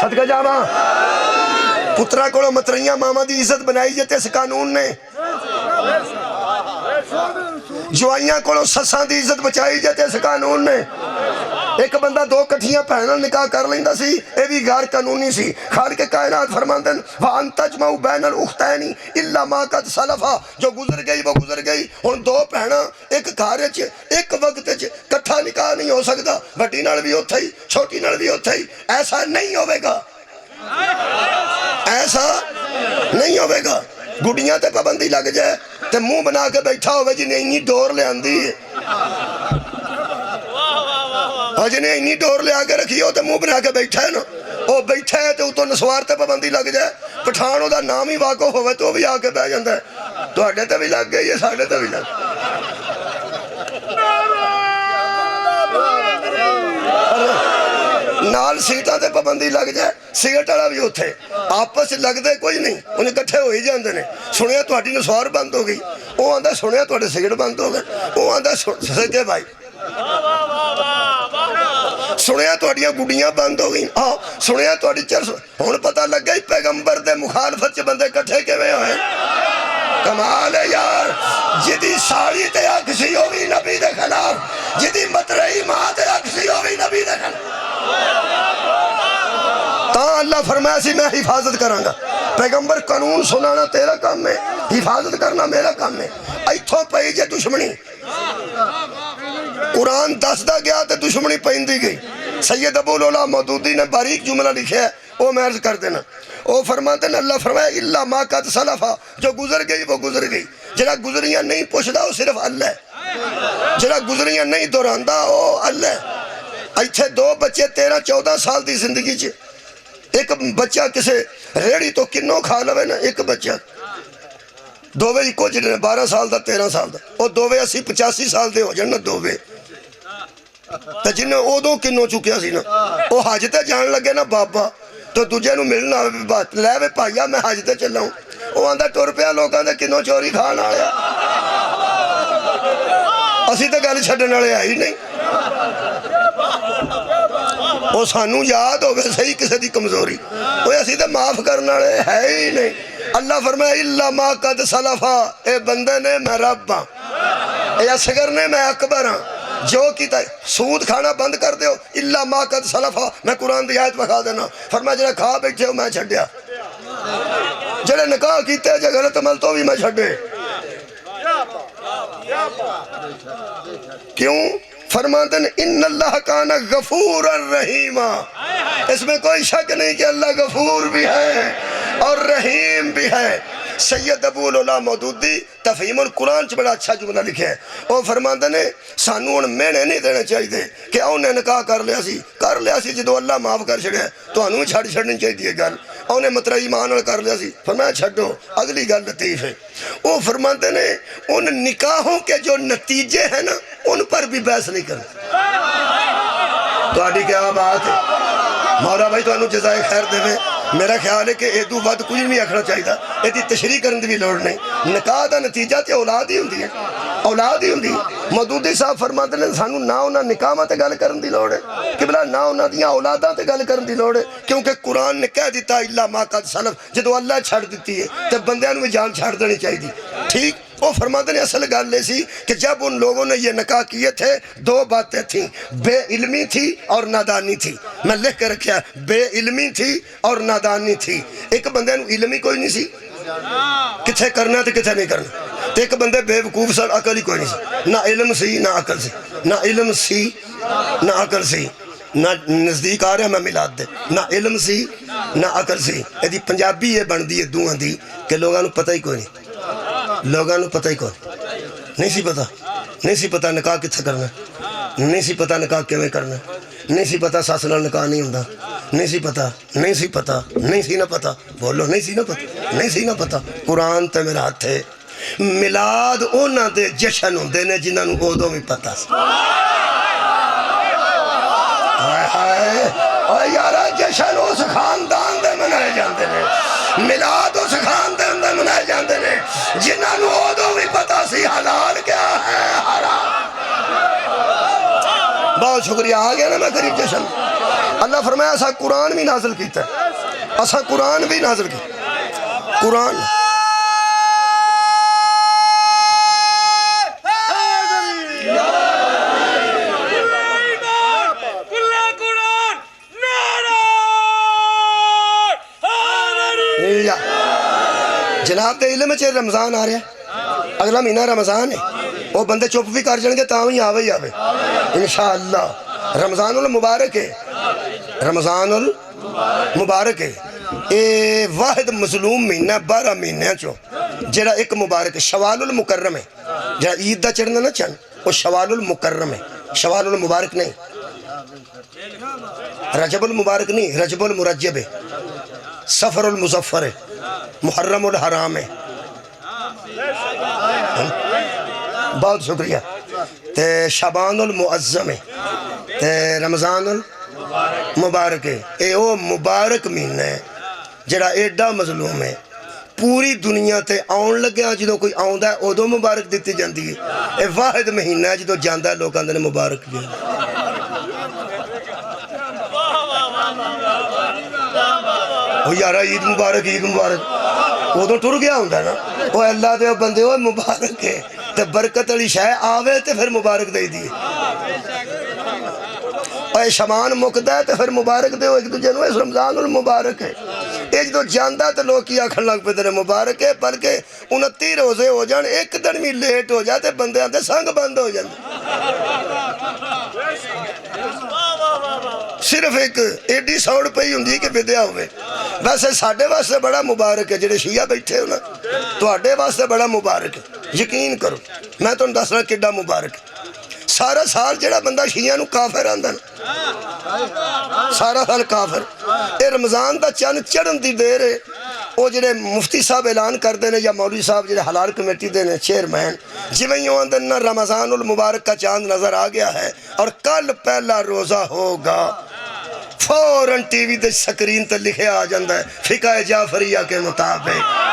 صدقہ جاما پترہ کولو متریاں ماما دی عزت بنائی جاتے اس قانون نے، جوائیاں کولو سساں دی عزت بچائی جاتے اس قانون نے، ایک بندہ دو کٹھیاں بہناں نکاح کر لیندا سی، اے بھی غیر قانونی سی۔ خالق کائنات فرماندے وَأَن تَجْمَعُوا بَيْنَ الْأُخْتَيْنِ إِلَّا مَا قَدْ سَلَفَ، جو گزر گئی وہ گزر گئی۔ ہن دو بہناں ایک گھر وچ ایک وقت وچ کٹھا نکاح نہیں ہو سکدا، وڈی نال بھی اوتھے ہی چھوٹی نال بھی اوتھے ہی، ایسا نہیں ہوے گا، ایسا نہیں ہوے گا۔ گڈیاں تے پابندی لگ جائے تے منہ بنا کے بیٹھا ہوئے جنہیں اینی ڈور لے آندی ہے، اور جنہیں اینی ڈور لے آ کے رکھی ہو تے منہ بنا کے بیٹھا ہے نا، وہ بیٹھا ہے تے اتوں نسوار تے پابندی لگ جائے، پٹھان دا نام ہی واقف ہوئے تو بھی آ کے بہ جاندا ہے۔ تواڈے تے بھی لگ گئی ہے، ساڈے تے بھی لگ نال سیٹاں تے پابندی لگ جائے، سگرٹ والا بھی اوتھے، آپس لگدے کوئی نہیں، انہیں کٹھے ہو ہی جاندے نے۔ سنیا تہاڈی نسوار بند ہو گئی، وہ آندا سنیا تہاڈے سگرٹ بند ہو گئے، وہ آندا سچے بھائی سنیا تہاڈیاں گڈیاں بند ہو گئی، ہاں سنیا تہاڈی چرس۔ ہن پتہ لگ گئی پیغمبر دے مخالفت چ بندے کٹھے کیویں ہوئے۔ کمال ہے یار، جدی ساڑی تے اکسی ہوئی نبی دے خلاف، جدی مترئی ماں تے اکسی ہوئی نبی دے خلاف، تاں اللہ فرمایا سی میں حفاظت کراں گا۔ پیغمبر قانون سنانا تیرا کام ہے، حفاظت کرنا میرا کام ہے۔ ایتھوں پئی جے دشمنی، قرآن دسدا گیا تے دشمنی پیندی گئی۔ سید ابو العلا مودودی نے باریک جملہ لکھیا ہے، وہ میں عرض کر دینا۔ وہ فرماتے ہیں اللہ فرمایا الا ما قد سلفا، جو گزر گئی وہ گزر گئی۔ جڑا گزریاں نہیں پوچھدا وہ صرف اللہ ہے، جڑا گزریاں نہیں دہراندا وہ اللہ ہے۔ ایتھے دو بچے 13-14 سال دی زندگی چ، ایک بچہ کسے ریڑی تو کنوں کھا لوے نا، ایک بچہ دووے ہی کچھ 12 سال دا 13 سال دا، وہ دووے 80-85 سال دے ہو جان نا دووے، تے جنہیں ادوں کنوں چکیا سی نا، وہ حج تے جان لگے نا بابا، تو دوجے نو ملنا بات لے وے پائیا میں حج تے چلا ہوں، وہ آندا ٹر پیا لوکاں دے کنوں چوری کھان آیا، اسی تے گل چھڈن والے آئی نہیں۔ وہ سانو یاد ہوگا صحیح کسی دی کمزوری، وہ اسی تے معاف کرنے والے ہے ہی نہیں۔ اللہ فرمایا الا ما قد سلفا، اے بندے نے میں رب ہاں، اے اصغر نے میں اکبر ہاں، جو کیتا ہے سود کھانا بند کر دیو، الا ما قد سلفا، میں قرآن دی آیت بکھا دینا، فرمایا جڑا کھا بیٹھے ہو میں چھڈیا، جڑے نکاح کیتے جے غلط عمل تو بھی میں چھڈے۔ کیوں؟ فرماتے ہیں ان اللہ کان غفور الرحیم، اس میں کوئی شک نہیں کہ اللہ غفور بھی ہے اور رحیم بھی ہے۔ سید ابو العلا مودودی تفہیم القرآن چ بڑا اچھا جملہ لکھے ہے، وہ فرماتے ہیں سانو ہن مہنے نہیں دینے چاہیے کہ انہیں نکاح کر لیا سی جدو اللہ معاف کر چھڑیا، تو انہوں چھڑ چھڑنی چاہیے گل، انہیں مترئی مان کر لیا سی، فرمایا چھڑو اگلی گل لطیف ہے۔ وہ فرماتے ہیں ان نکاحوں کے جو نتیجے ہیں نا ان پر بھی بحث نہیں کرتے۔ تو آڈی کیا بات ہے، مولا بھائی تو انہوں جزائے خیر دے میں، میرا خیال ہے کہ ایدو بات کچھ نہیں آکھنا چاہیے، ایدی تشریح کرنے بھی لوڑ نہیں۔ نکاح دا نتیجہ تے اولاد ہی ہوندی ہے، اولاد ہی ہوندی ہے۔ مودودی صاحب فرماتے ہیں سانو نہ انہاں نکاحاں تے گل کرن دی لوڑ ہے، قبلہ نہ انہاں دیاں اولاداں تے گل کرن دی لوڑ ہے، کیونکہ قرآن نے کہہ دیتا الا ما قد سلف، جدو اللہ چھڑ دیتی ہے تے بندیاں نو جان چھڑ دینی چاہیے، ٹھیک۔ وہ فرماتے ہیں اصل گل لے سی کہ جب ان لوگوں نے یہ نکاح کیے تھے دو باتیں تھیں، بے علمی تھی اور نادانی تھی، میں لکھ کے رکھیا بے علمی تھی اور نادانی تھی۔ ایک بندے نو علمی کوئی نہیں سی، کتھے کرنا تے کتھے نہیں کرنا، تے ایک بندے بے وقوف سن، عقل ہی کوئی نہیں سی، نہ علم سی نہ عقل سی، نہ علم سی نہ عقل سی، نہ نزدیک آ رہا میں ملاد دے، نہ علم سی نہ عقل سی۔ ایدی پنجابی یہ بن دی ہے دوہاں دی کہ لوگاں نو پتہ ہی کوئی نہیں، لوگاں نو پتہ ہی کوئی نہیں سی پتہ، نہیں سی پتہ نکاح کتھے کرنا، نہیں سی پتہ نکاح کیویں کرنا، نہیں سی پتہ ساس نال نکاح نہیں ہوندا، نہیں سی پتہ، نہیں سی پتہ، نہیں سی نہ پتہ، بولو نہیں سی نہ پتہ، نہیں سی نہ پتہ۔ قرآن تے میرا ہاتھ ہے، میلاد اونا دے جشن ہوندے نے جنہاں نو اودوں بھی پتہ سی۔ اور یارا جشن اس خاندان دے منائے جاندے نے، میلاد اس خاندان دے منائے جاندے نے جنہاں نو اودوں بھی پتہ سی حلال کیا ہے حرام۔ بہت شکریہ، آ گیا نا میں قریب جشن۔ اللہ فرمایا ایسا قرآن بھی نازل کیتا ہے، ایسا قرآن بھی نازل کیتا، قرآن للہ۔ جناب دے علم چ رمضان آ رہا ہے، اگلا مہینہ رمضان ہے، وہ بندے چپ بھی کر جان گے تاں بھی آوے ہی آوے انشاءاللہ۔ رمضان المبارک ہے، رمضان المبارک ہے، اے واحد مظلوم مہینہ 12 مہینوں چوں جڑا ایک مبارک ہے، شوال المکرم ہے، جڑا عید دا چڑھنا نا چن وہ شوال المکرم ہے، شوال المبارک نہیں، رجب المبارک نہیں، رجب المرجب ہے، سفر المظفر ہے، محرم الحرام ہے۔ بہت شکریہ۔ تے شعبان المعظم ہے، تے رمضان المبارک ہے۔ اے او مبارک مہینہ ہے جڑا ایڈا مظلوم ہے، پوری دنیا تے آن لگیا جدو کوئی آؤندا ہے ادو مبارک دیتی جاندی ہے، اے واحد مہینہ ہے جدو جاندا ہے لوگ آندے نے مبارک گیا۔ وہ یارا عید مبارک عید مبارک ادو ٹر گیا ہوندا نا، وہ اللہ دے بندے وہ مبارک ہے تے برکت والی شے آوے تے پھر مبارک دے دی، اے شمان مکدا ہے تے پھر مبارک دے ایک دوجے نوں، اس رمضان المبارک ہے۔ یہ جدو جاندہ تو لوگ کیا کھڑ لگ پہ تیرے مبارک ہے، بلکہ 29 روزے ہو جان ایک دن بھی لیٹ ہو جاتے بندے آتے سنگ بند ہو جاندے۔ صرف ایک ایڈی سوڑ پئی ہوندی کہ بدیا ہوئے۔ ویسے ساڑھے واسطے بڑا مبارک ہے جڑے شیعہ بیٹھے ہو نا، تو آڑے واسطے بڑا مبارک ہے، یقین کرو میں تو دس رہا کڈا مبارک ہے۔ سارا سال جڑا بندہ شیعہ نو کافر آندہ نا، سارا سال کافر۔ اے رمضان دا چند چڑھن دی دیر ہے، وہ جڑے مفتی صاحب اعلان کر دینے یا مولوی صاحب جڑے حلال کمیٹی دینے چیئرمین جویں یوں آندن نا رمضان المبارک کا چاند نظر آ گیا ہے اور کل پہلا روزہ ہوگا، فوراً ٹی وی دے سکرین تے لکھے آ جاندہ ہے فقہ جعفریہ کے مطابق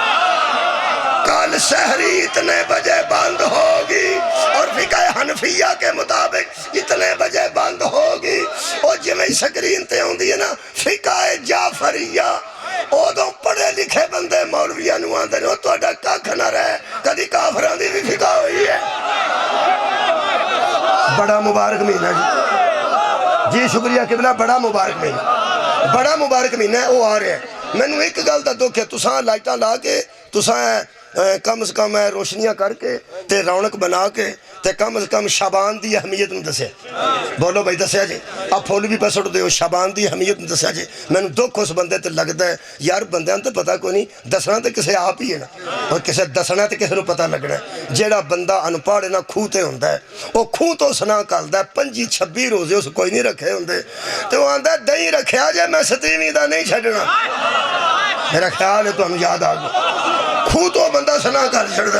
کل سحری اتنے بجے بند ہوگی، اور فقہ حنفیہ کے مطابق اتنے بجے بند ہوگی۔ اور جمعی سکرین تے ہوں دی ہے نا فقہ جعفریہ، ادھوں پڑھے لکھے بندے مولویاں نو آندے نے تو اڈا ککھ نہ رہے، کدی کافران دی بھی فقہ ہوئی ہے۔ بڑا مبارک مہینہ جی شکریہ قبلہ، بڑا مبارک مہینہ، بڑا مبارک مہینہ ہے، وہ آ رہے ہیں۔ میں نے ایک گل دا دکھ ہے، تساں لائٹاں لا کے تساں کم از کم روشنیاں کر کے تے رونق بنا کے تے کم از کم شعبان دی اہمیت میں دسے، بولو بھائی دسیا جی، اب پھول بھی پہ سٹ دیو شعبان دی اہمیت میں دسیا جی۔ میں نے دکھ اس بندے تے لگتا ہے یار بندیاں تے پتہ کوئی نہیں، دسنا تے کسے آپ ہی ہے نا، اور کسے دسنا تے کسے نو پتہ لگنا ہے۔ جیڑا بندہ انپاڑے نا کھو تے ہوندہ ہے، وہ کھو تو سنا کالدہ ہے 25-26 روزے اس کوئی نہیں رکھے ہوندے، تو وہ آندہ ہے دہی رکھیا جائے میں 27ویں دا نہیں چھڑنا، میرا خیال ہے تو ہم یاد آگو کھو تو بندہ سنا کر چھڑ دے،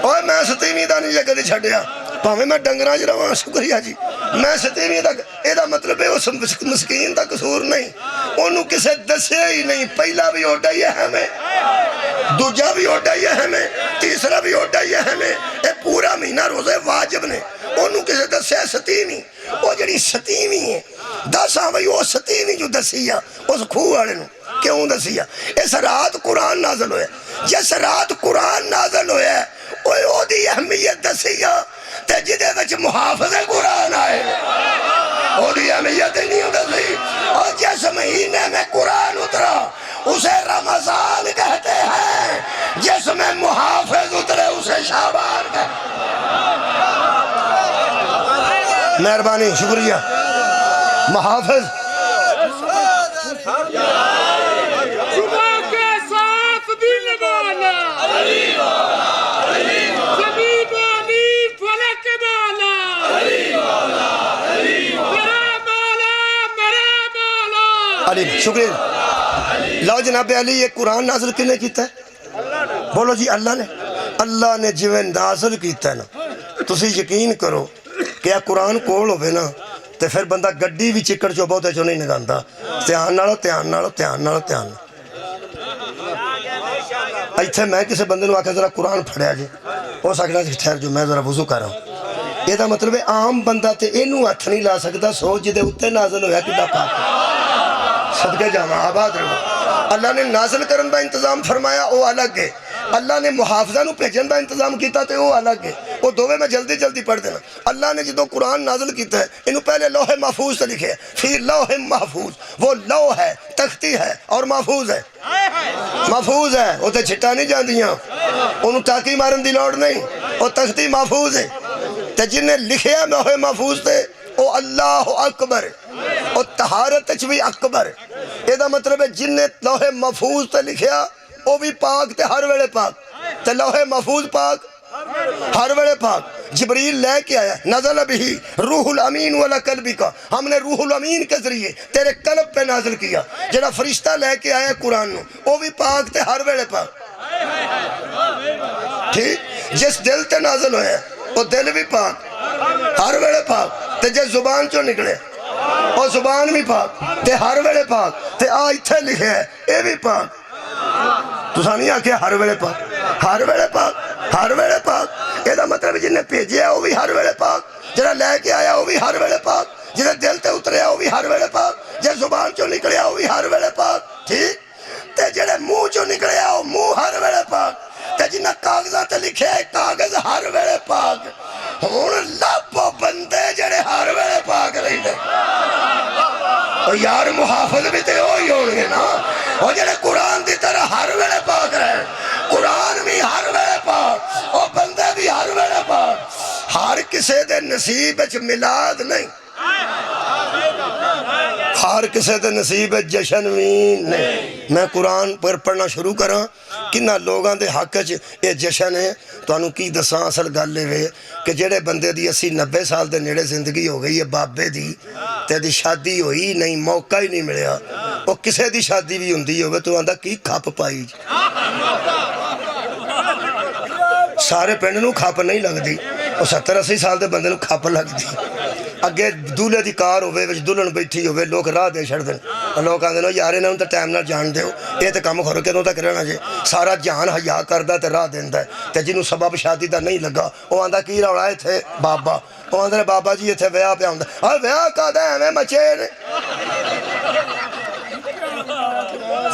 اور میں 27ویں دا نہیں جے کدی چھڑیا، پاہمیں میں ڈنگراں جی رہا شکریہ جی، میں 27ویں دا ایدہ مطلب ہے اس مسکین دا قصور نہیں، انہوں کسے دسے ہی نہیں، پہلا بھی اوڈا یہ ہمیں، دوجہ بھی اوڈا یہ ہمیں، تیسرا بھی اوڈا یہ ہمیں، اے پورا مہینہ روزے واجب نے، انہوں کسے دسے 27ویں، وہ جڑی 27ویں ہے، دساں بھئی وہ 27ویں جو دسیا اس کھو آڑے نو کیوں دسیا؟ اس رات قرآن نازل ہوئے، جس رات قرآن نازل ہوئے وہ دی اہمیت دسیا تے جدے وچ محافظ قرآن آئے وہ دی اہمیت نہیں دسی، اور جس مہینے میں قرآن اترا اسے رمضان کہتے ہیں، جس میں محافظ اترے اسے شعبان کہتے ہیں۔ مہربانی شکریہ محافظ شکریہ۔ لو جناب علی یہ قرآن نازل کنے کیتا ہے؟ بولو جی اللہ نے، اللہ نے جویں نازل کیتا ہے نا، تسی یقین کرو کہ یہ قرآن کول ہوئے نا تے پھر بندہ گڈی بھی چکڑ چو بہت ہے جو نہیں نگاندہ، تیان نالو تیان نالو تیان نالو تیان نالو۔ ایتھے میں کسے بندے نو آکھا ذرا قرآن پھڑیا جی، وہ ساکھنا جی ٹھہر جو میں ذرا وضو کر رہا ہوں، یہ دا مطلب ہے عام بندہ تے اینو ہتھ نہیں لا سکتا، سو جدے اتے نازل ہویا کدہ پاک صدقے جامعہ آباد رہو۔ اللہ نے نازل کرن دا انتظام فرمایا وہ الگ ہے، اللہ نے محافظہ نو پیجن دا انتظام کیتا تے وہ الگ ہے، وہ دووے میں جلدی جلدی پڑھ دینا۔ اللہ نے جدو قرآن نازل کیتا ہے انہوں پہلے لوح محفوظ سے لکھے، پھر لوح محفوظ، وہ لوح ہے، تختی ہے اور محفوظ ہے، محفوظ ہے، وہ تے چھٹا نہیں جاندیاں، انہوں ٹاکی مارن دی لوڑ نہیں، وہ تختی محفوظ ہے۔ تے جن نے لکھیا لوح محفوظ تے او اللہ اکبر، او طہارت وچ بھی اکبر۔ یہ دا مطلب ہے جن نے لوح محفوظ تے لکھیا او بھی پاک تے ہر ویلے پاک، تے لوح محفوظ پاک ہر ویلے پاک۔ جبریل لے کے آیا، نزل بھی روح الامین والا قلبی کا، ہم نے روح الامین کے ذریعے تیرے قلب پہ نازل کیا۔ جڑا فرشتہ لے کے آیا قرآن نو وہ بھی پاک تے ہر ویلے پاک، ٹھیک؟ جس دل تے نازل ہویا وہ دل بھی پاک ہر ویلے پاک، تے جس زبان چو نکلے وہ زبان بھی پاک تے ہر ویلے پاک، تے ایتھے لکھے ہے اے بھی پاک۔ تساں نہیں آکھیا ہر ویلے پاک، ہر ویلے پاک، ہر ویلے پاک۔ یہ دا مطلب جن نے بھیجیا وہ بھی ہر ویلے پاک، جڑا لے کے آیا وہ بھی ہر ویلے پاک، جنہیں دل تے اتریا وہ بھی ہر ویلے پاک، جس زبان چو نکلیا وہ بھی ہر ویلے پاک، ٹھیک؟ تے جڑے منہ چو نکلیا وہ منہ ہر ویلے پاک، تے جنہ کاغذات لکھے کاغذ ہر ویلے پاک۔ ہون لب بندے جڑے ہر ویلے پاک رہی دے، اور یار محافظ بھی تے ہوئی ہونگے نا، وہ جڑے قرآن دی طرح ہر ویلے پاک رہے، قرآن بھی ہر ویلے پاک، اور بندے بھی ہر ویلے پاک۔ ہر کسے دے نصیب وچ میلاد نہیں، ہر کسے دے نصیب جشن بھی نہیں۔ میں قرآن پر پڑھنا شروع کراں، کنہ لوگاں دے حق وچ یہ جشن ہے۔ تو انہوں کی دساں اصل گل لے وے کہ جڑے بندے دی 80-90 سال دے نیڑے زندگی ہو گئی ہے بابے دی، تے دی شادی ہوئی نہیں، موقع ہی نہیں ملیا، وہ کسے دی شادی بھی ہوندی ہوگا تو آندہ کی کھپ پائی، سارے پنڈ نو کھپ نہیں لگ دی، وہ 70-80 سال دے بندے نو کھپ لگ دی۔ اگے دولے دی کار ہوئے وچ دلہن بیٹھی ہوئے لوگ راہ دے چھڑ دیں، لوگ آندے نو یارے نہ انہوں ٹائم نہ جان دیو، یہ تے کم کھرو کدوں تک رہنا جے، سارا جہان حیا کردہ تے راہ دیندہ ہے، تے جنہوں سبب شادی دا نہیں لگا وہ آندہ کی روڑائے تھے بابا، وہ آندے بابا جی یہ تھے ویاہ پہ آندہ، اور ویاہ کا دے ہمیں مچے نے۔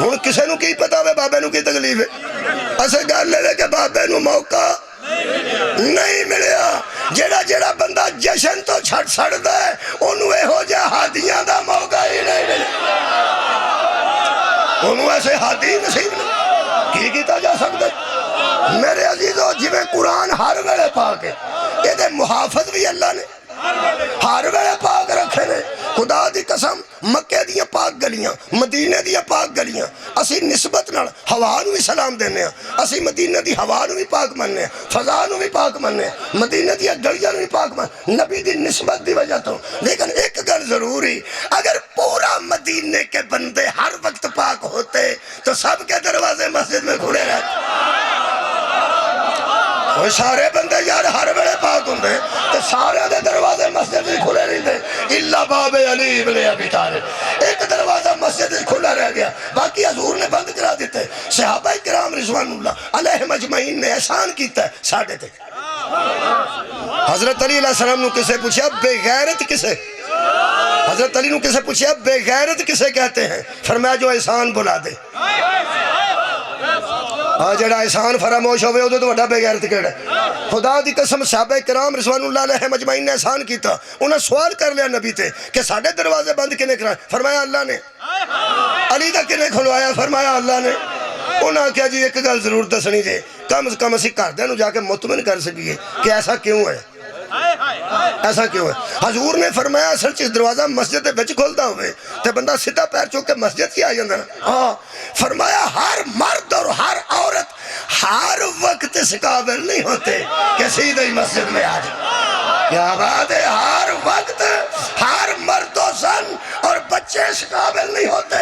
ہوں کسے نو کی پتا ہوئے بابے نو کی تکلیف ہے، اسے گل لے کہ بابے نو موقع نہیں ملیا۔ جیڑا جیڑا بندہ جشن تو چھڑ سڑ دے انہوں اے ہو جا ہادیاں دا موقع ہی نہیں ملیا، انہوں ایسے ہادی نصیب نہیں کیتا جا سکتے۔ میرے عزیزو جی میں قرآن ہر ویلے پاک ہے، یہ دے محافظ بھی اللہ نے ہر ویلے پاک رکھے نے۔ خدا دی قسم مکے دیاں پاک گلیاں، مدینے دیاں پاک گلیاں، اسی نسبت نال ہوا نو بھی سلام دینے ہیں، اسی مدینے دی ہوا نو بھی پاک مننے ہیں، فضا نو بھی پاک مننے ہیں، مدینے دیاں گلیاں نو بھی پاک مننے، نبی دی نسبت دی وجہ تو۔ لیکن ایک گل ضروری، اگر پورا مدینے کے بندے ہر وقت پاک ہوتے تو سب کے دروازے مسجد میں کھلے رہتے، وہ سارے بندے یار ہر ویلے پاک ہوں دے تو سارے دے دروازے مسجد میں کھلے رہی دے، اللہ باب علی ابن ابی طالب، ایک دروازہ مسجد میں کھلا رہ گیا، باقی حضور نے بند کرا دیتے۔ صحابہ کرام رضوان اللہ علیہم اجمعین نے احسان کیتا ہے ساڑھے تے۔ حضرت علی علیہ السلام نے کسے پوچھا بے غیرت کسے، حضرت علی نے کسے پوچھا بے غیرت کسے کہتے ہیں، فرمایا جو احسان بلا دے۔ جڑا احسان فراموش ہوئے ادھو تو وڈا بے غیرت کیڑا ہے۔ خدا دی قسم صحابہ کرام رضوان اللہ علیہم اجمعین نے احسان کیتا، انہوں نے سوال کر لیا نبی تے کہ ساڑھے دروازے بند کنے کرائے، فرمایا اللہ نے۔ علی دا کنے کھلوایا، فرمایا اللہ نے۔ انہوں نے کہا جی ایک گل ضرور دسنی جے، کم از کم اسی کر دینو جا کے مطمئن کر سکیے کہ ایسا کیوں ہے، ایسا کیوں ہے۔ حضور نے فرمایا اصل چیز دروازہ مسجد دے بچ کھولتا ہوئے تے بندہ سیدھا پیر چوک کے مسجد کی آ جاندہ نا، ہاں فرمایا ہر مرد اور ہر عورت ہر وقت اس قابل نہیں ہوتے کہ سیدھے ہی مسجد میں آ جائے۔ کیا بات ہے، ہر وقت ہر مرد و زن اور بچے اس قابل نہیں ہوتے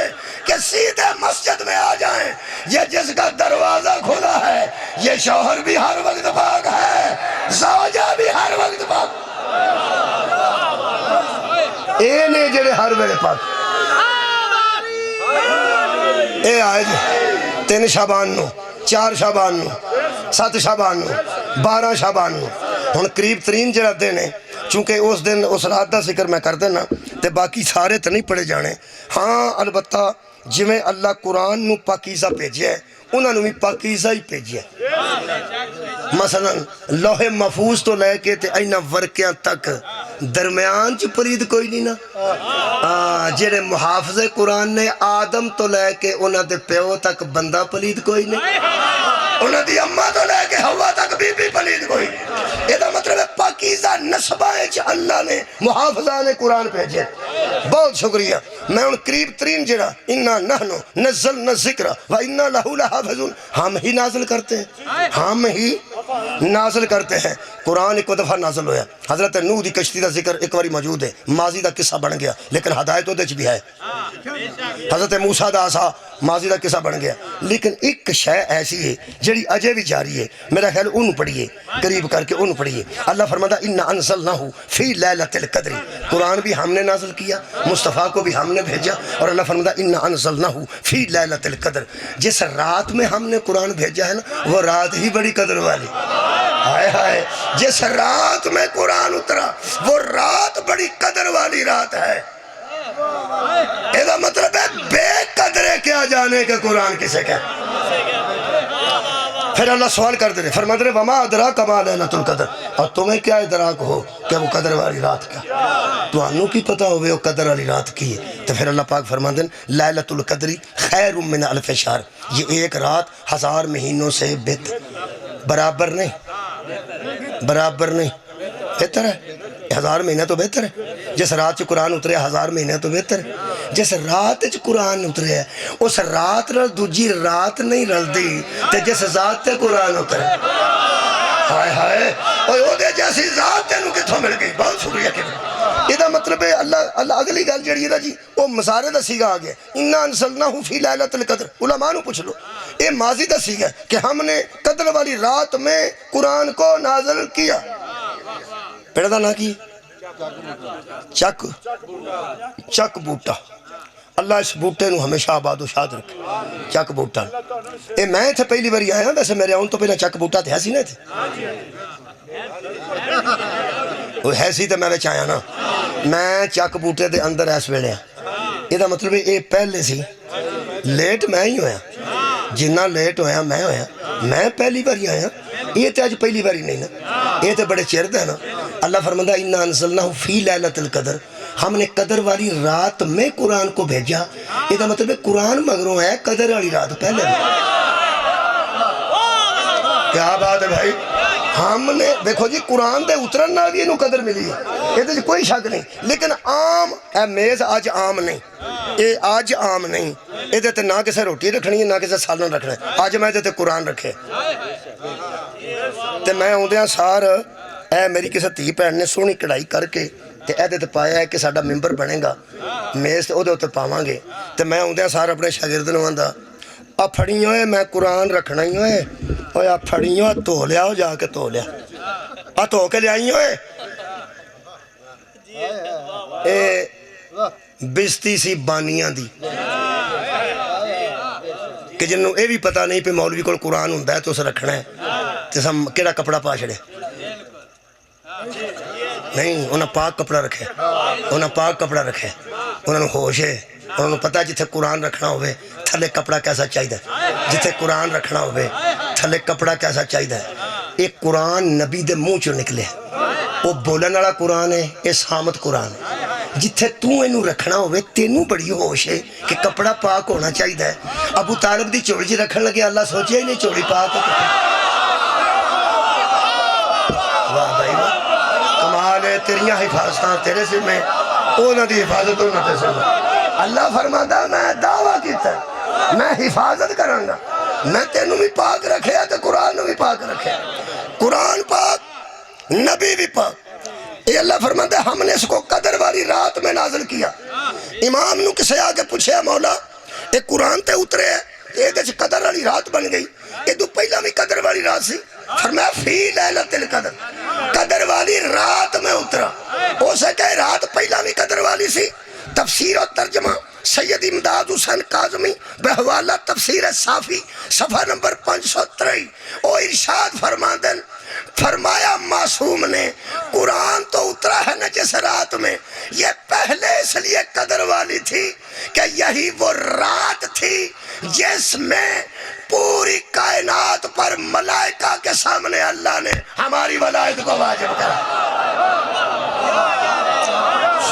کہ سیدھے مسجد میں آ جائیں۔ یہ جس کا دروازہ کھلا ہے یہ شوہر بھی ہر وقت پاک ہے، زوجہ بھی ہر وقت پاک، اے نے جڑے ہر ویلے پاک۔ اے آئے جی 3 شعبان نو، 4 شعبان نو، 7 شعبان نو، 12 شعبان نو، ہن قریب ترین جڑا دن ہے، چونکہ اس دن اس رات دا ذکر میں کر دینا تے باقی سارے تے نہیں پڑھے جانے۔ ہاں البتہ جویں اللہ قرآن نو پاکیزہ بھیجیا ہے انہوں نے بھی پاکیزہ ہی بھیجیا ہے۔ مثلا لوح محفوظ تو لے کے تے اینا ورکیاں تک درمیان چ پلید کوئی نہیں نا. جڑے محافظ قرآن نے آدم تو لے کے انہاں دے پیو تک بندہ پلید کوئی نہیں, انہاں دی اماں تو لے کے ہوا تک بی بی پلید کوئی نہیں. یہ دا مطلب ہے پاکیزہ نسبہ اللہ نے محافظہ نے قرآن بھیجے. بہت شکریہ. میں ان قریب ترین جڑا انا نحنو نزلنا الذکر و انا لہو لحافظون, ہم ہی نازل کرتے ہیں, ہم ہی نازل کرتے ہیں. قرآن ایک دفعہ نازل ہویا, حضرت نوح دی کشتی دا ذکر ایک باری موجود ہے, ماضی دا قصہ بن گیا لیکن ہدایت اودے وچ بھی ہے. حضرت موسیٰ دا عصا ماضی دا قصہ بن گیا, لیکن ایک شے ایسی ہے جڑی اجے بھی جاری ہے. میرا خیال انہوں پڑھیے, قریب کر کے انہوں پڑھیے. اللہ فرماتا انا انزلناہ فی لیلۃ القدر, قرآن بھی ہم نے نازل کیا, مصطفیٰ کو بھی ہم نے بھیجا. اور اللہ فرماتا انا انزلناہ فی لیلۃ القدر, جس رات میں ہم نے قرآن بھیجا ہے نا وہ رات ہی بڑی قدر والی. ہائے ہائے, جس رات میں قرآن اترا وہ رات بڑی قدر والی رات ہے. یہ مطلب ہے بے قدرے کیا جانے کہ قرآن کسے کہتے. پھر اللہ سوال کر دے رہے, فرما دے وما ادراک ما لیلۃ القدر, اور تمہیں کیا ادراک ہو کہ وہ قدر والی رات کا, تو انہوں کی پتہ ہوئے وہ قدر والی رات کی ہے. تو پھر اللہ پاک فرما دیں لیلۃ القدر خیر من الف شہر, یہ ایک رات 1000 مہینوں سے بہتر, برابر نہیں, برابر نہیں, بہتر ہے. 1000 مہینہ تو بہتر ہے. جس رات چ قرآن اترے 1000 مہینہ تو بہتر ہے. جس رات چ قرآن اترے ہے اس رات نال دوجی رات نہیں رلدی, تے جس ذات تے قرآن اترے, ہائے ہائے, اور او دے جیسی ذات تینوں کتھوں مل گئی. بہت شکریہ. کہ یہ مطلب ہے اللہ اگلی گل جڑی ہے جی وہ مسارے دا سیگا آگیا, انا انزلناہ فی لیلۃ القدر. علماء نو پوچھ لو, یہ ماضی دا سیگا کہ ہم نے قدر والی رات میں قرآن کو نازل کیا. پیڑ دا نا کی چک, چک بوٹا. اللہ اس بوٹے نو ہمیشہ آباد و شاد رکھے. چک بوٹا اے میں تھے پہلی باری آیا, ویسے میرے آن تو پہلے چک بوٹا تھے ایسی نہیں تھے, وہ ایسی تو میں بچ آیا نا. میں چک بوٹے دے اندر ایس ویلے ہاں. یہ مطلب ہے یہ پہلے سی لیٹ میں ہی ہویا, جنہ لیٹ ہویا میں ہویا, میں پہلی باری آیا. یہ تو آج پہلی باری نہیں نا, یہ تو بڑے چرد ہے نا. اللہ فرماتا انا انزلناہ فی لیلۃ القدر, ہم نے قدر والی رات میں قرآن کو بھیجا. یہ مطلب ہے قرآن مگروں ہے قدر والی رات پہلے. کیا بات ہے بھائی. ہم نے دیکھو جی قرآن دے اترن نال بھی انہوں قدر ملی ہے, یہ کوئی شک نہیں. لیکن عام اے میز آج عام نہیں, یہ آج عام نہیں. یہ تے نہ کسے روٹی رکھنی ہے نہ کسے سالن رکھنا ہے. آج میں تے قرآن رکھے تے میں ہوندیاں سار اے میری کسے تھی بھن نے سونی کڑھائی کر کے تے اے تے پایا ہے کہ ساڈا ممبر بنے گا, میز تے او دے اوتے پاواں گے. تے میں ہوندیاں سار اپنے شاگرد نوں آندا آ پھڑی ہوئے میں قرآن رکھنا ہی ہوئے, اوے آ پھڑی ہوئے تو لیا ہو, جا کے تو لیا آ تو کے لے آئی ہوئے. اے بستی سی بانیاں دی کہ جنہوں اے بھی پتہ نہیں پہ مولوی کو قرآن ہوندہ ہے تو اسے رکھنا ہے, تو سم کیڑا کپڑا پا چھڑے نہیں. انہاں پاک کپڑا رکھے, انہاں پاک کپڑا رکھے, انہوں نے ہوش ہے, انہوں نے پتہ جتھے قرآن رکھنا ہوئے تھلے کپڑا کیسا چاہیے, جتھے قرآن رکھنا ہوئے تھلے کپڑا کیسا چاہیے. ایک قرآن نبی دے منہ چوں نکلے, وہ بولن والا قرآن ہے, یہ سامت قرآن ہے. جتھے تو اینو رکھنا ہوئے تینوں بڑی ہوش ہے کہ کپڑا پاک ہونا چاہیے. ابو طالب دی چوڑی جی رکھن لگے, اللہ سوچے ہی نہیں چوڑی پاک ہے. واہ بھائی واہ, کمال ہے. تیریاں حفاظتاں تیرے سے میں, اونا دی حفاظت ہونا تے سے. اللہ فرماتا میں دعویٰ کیتا ہے میں حفاظت کروں گا, میں تینوں بھی پاک رکھے تو قرآن نو بھی پاک رکھے. قرآن پاک, نبی بھی پاک. یہ اللہ فرماتا ہے ہم نے اس کو قدر والی رات میں نازل کیا. امام نو کسے آگے پوچھے مولا ایک قرآن تے اترے ہے, یہ دے قدر والی رات بن گئی, یہ دو پہلا بھی قدر والی رات سی. فرمایا فی لیلۃ القدر, قدر والی رات میں اترا. ہو سکے رات پہلا بھی قدر والی سی. تفسیر و ترجمہ سید امداد حسین کاظمی بحوالہ تفسیر صافی صفحہ نمبر 523. او ارشاد فرماندن, فرمایا معصوم نے قرآن تو اترا ہے نا جس رات میں, یہ پہلے اس لیے قدر والی تھی کہ یہی وہ رات تھی جس میں پوری کائنات پر ملائکہ کے سامنے اللہ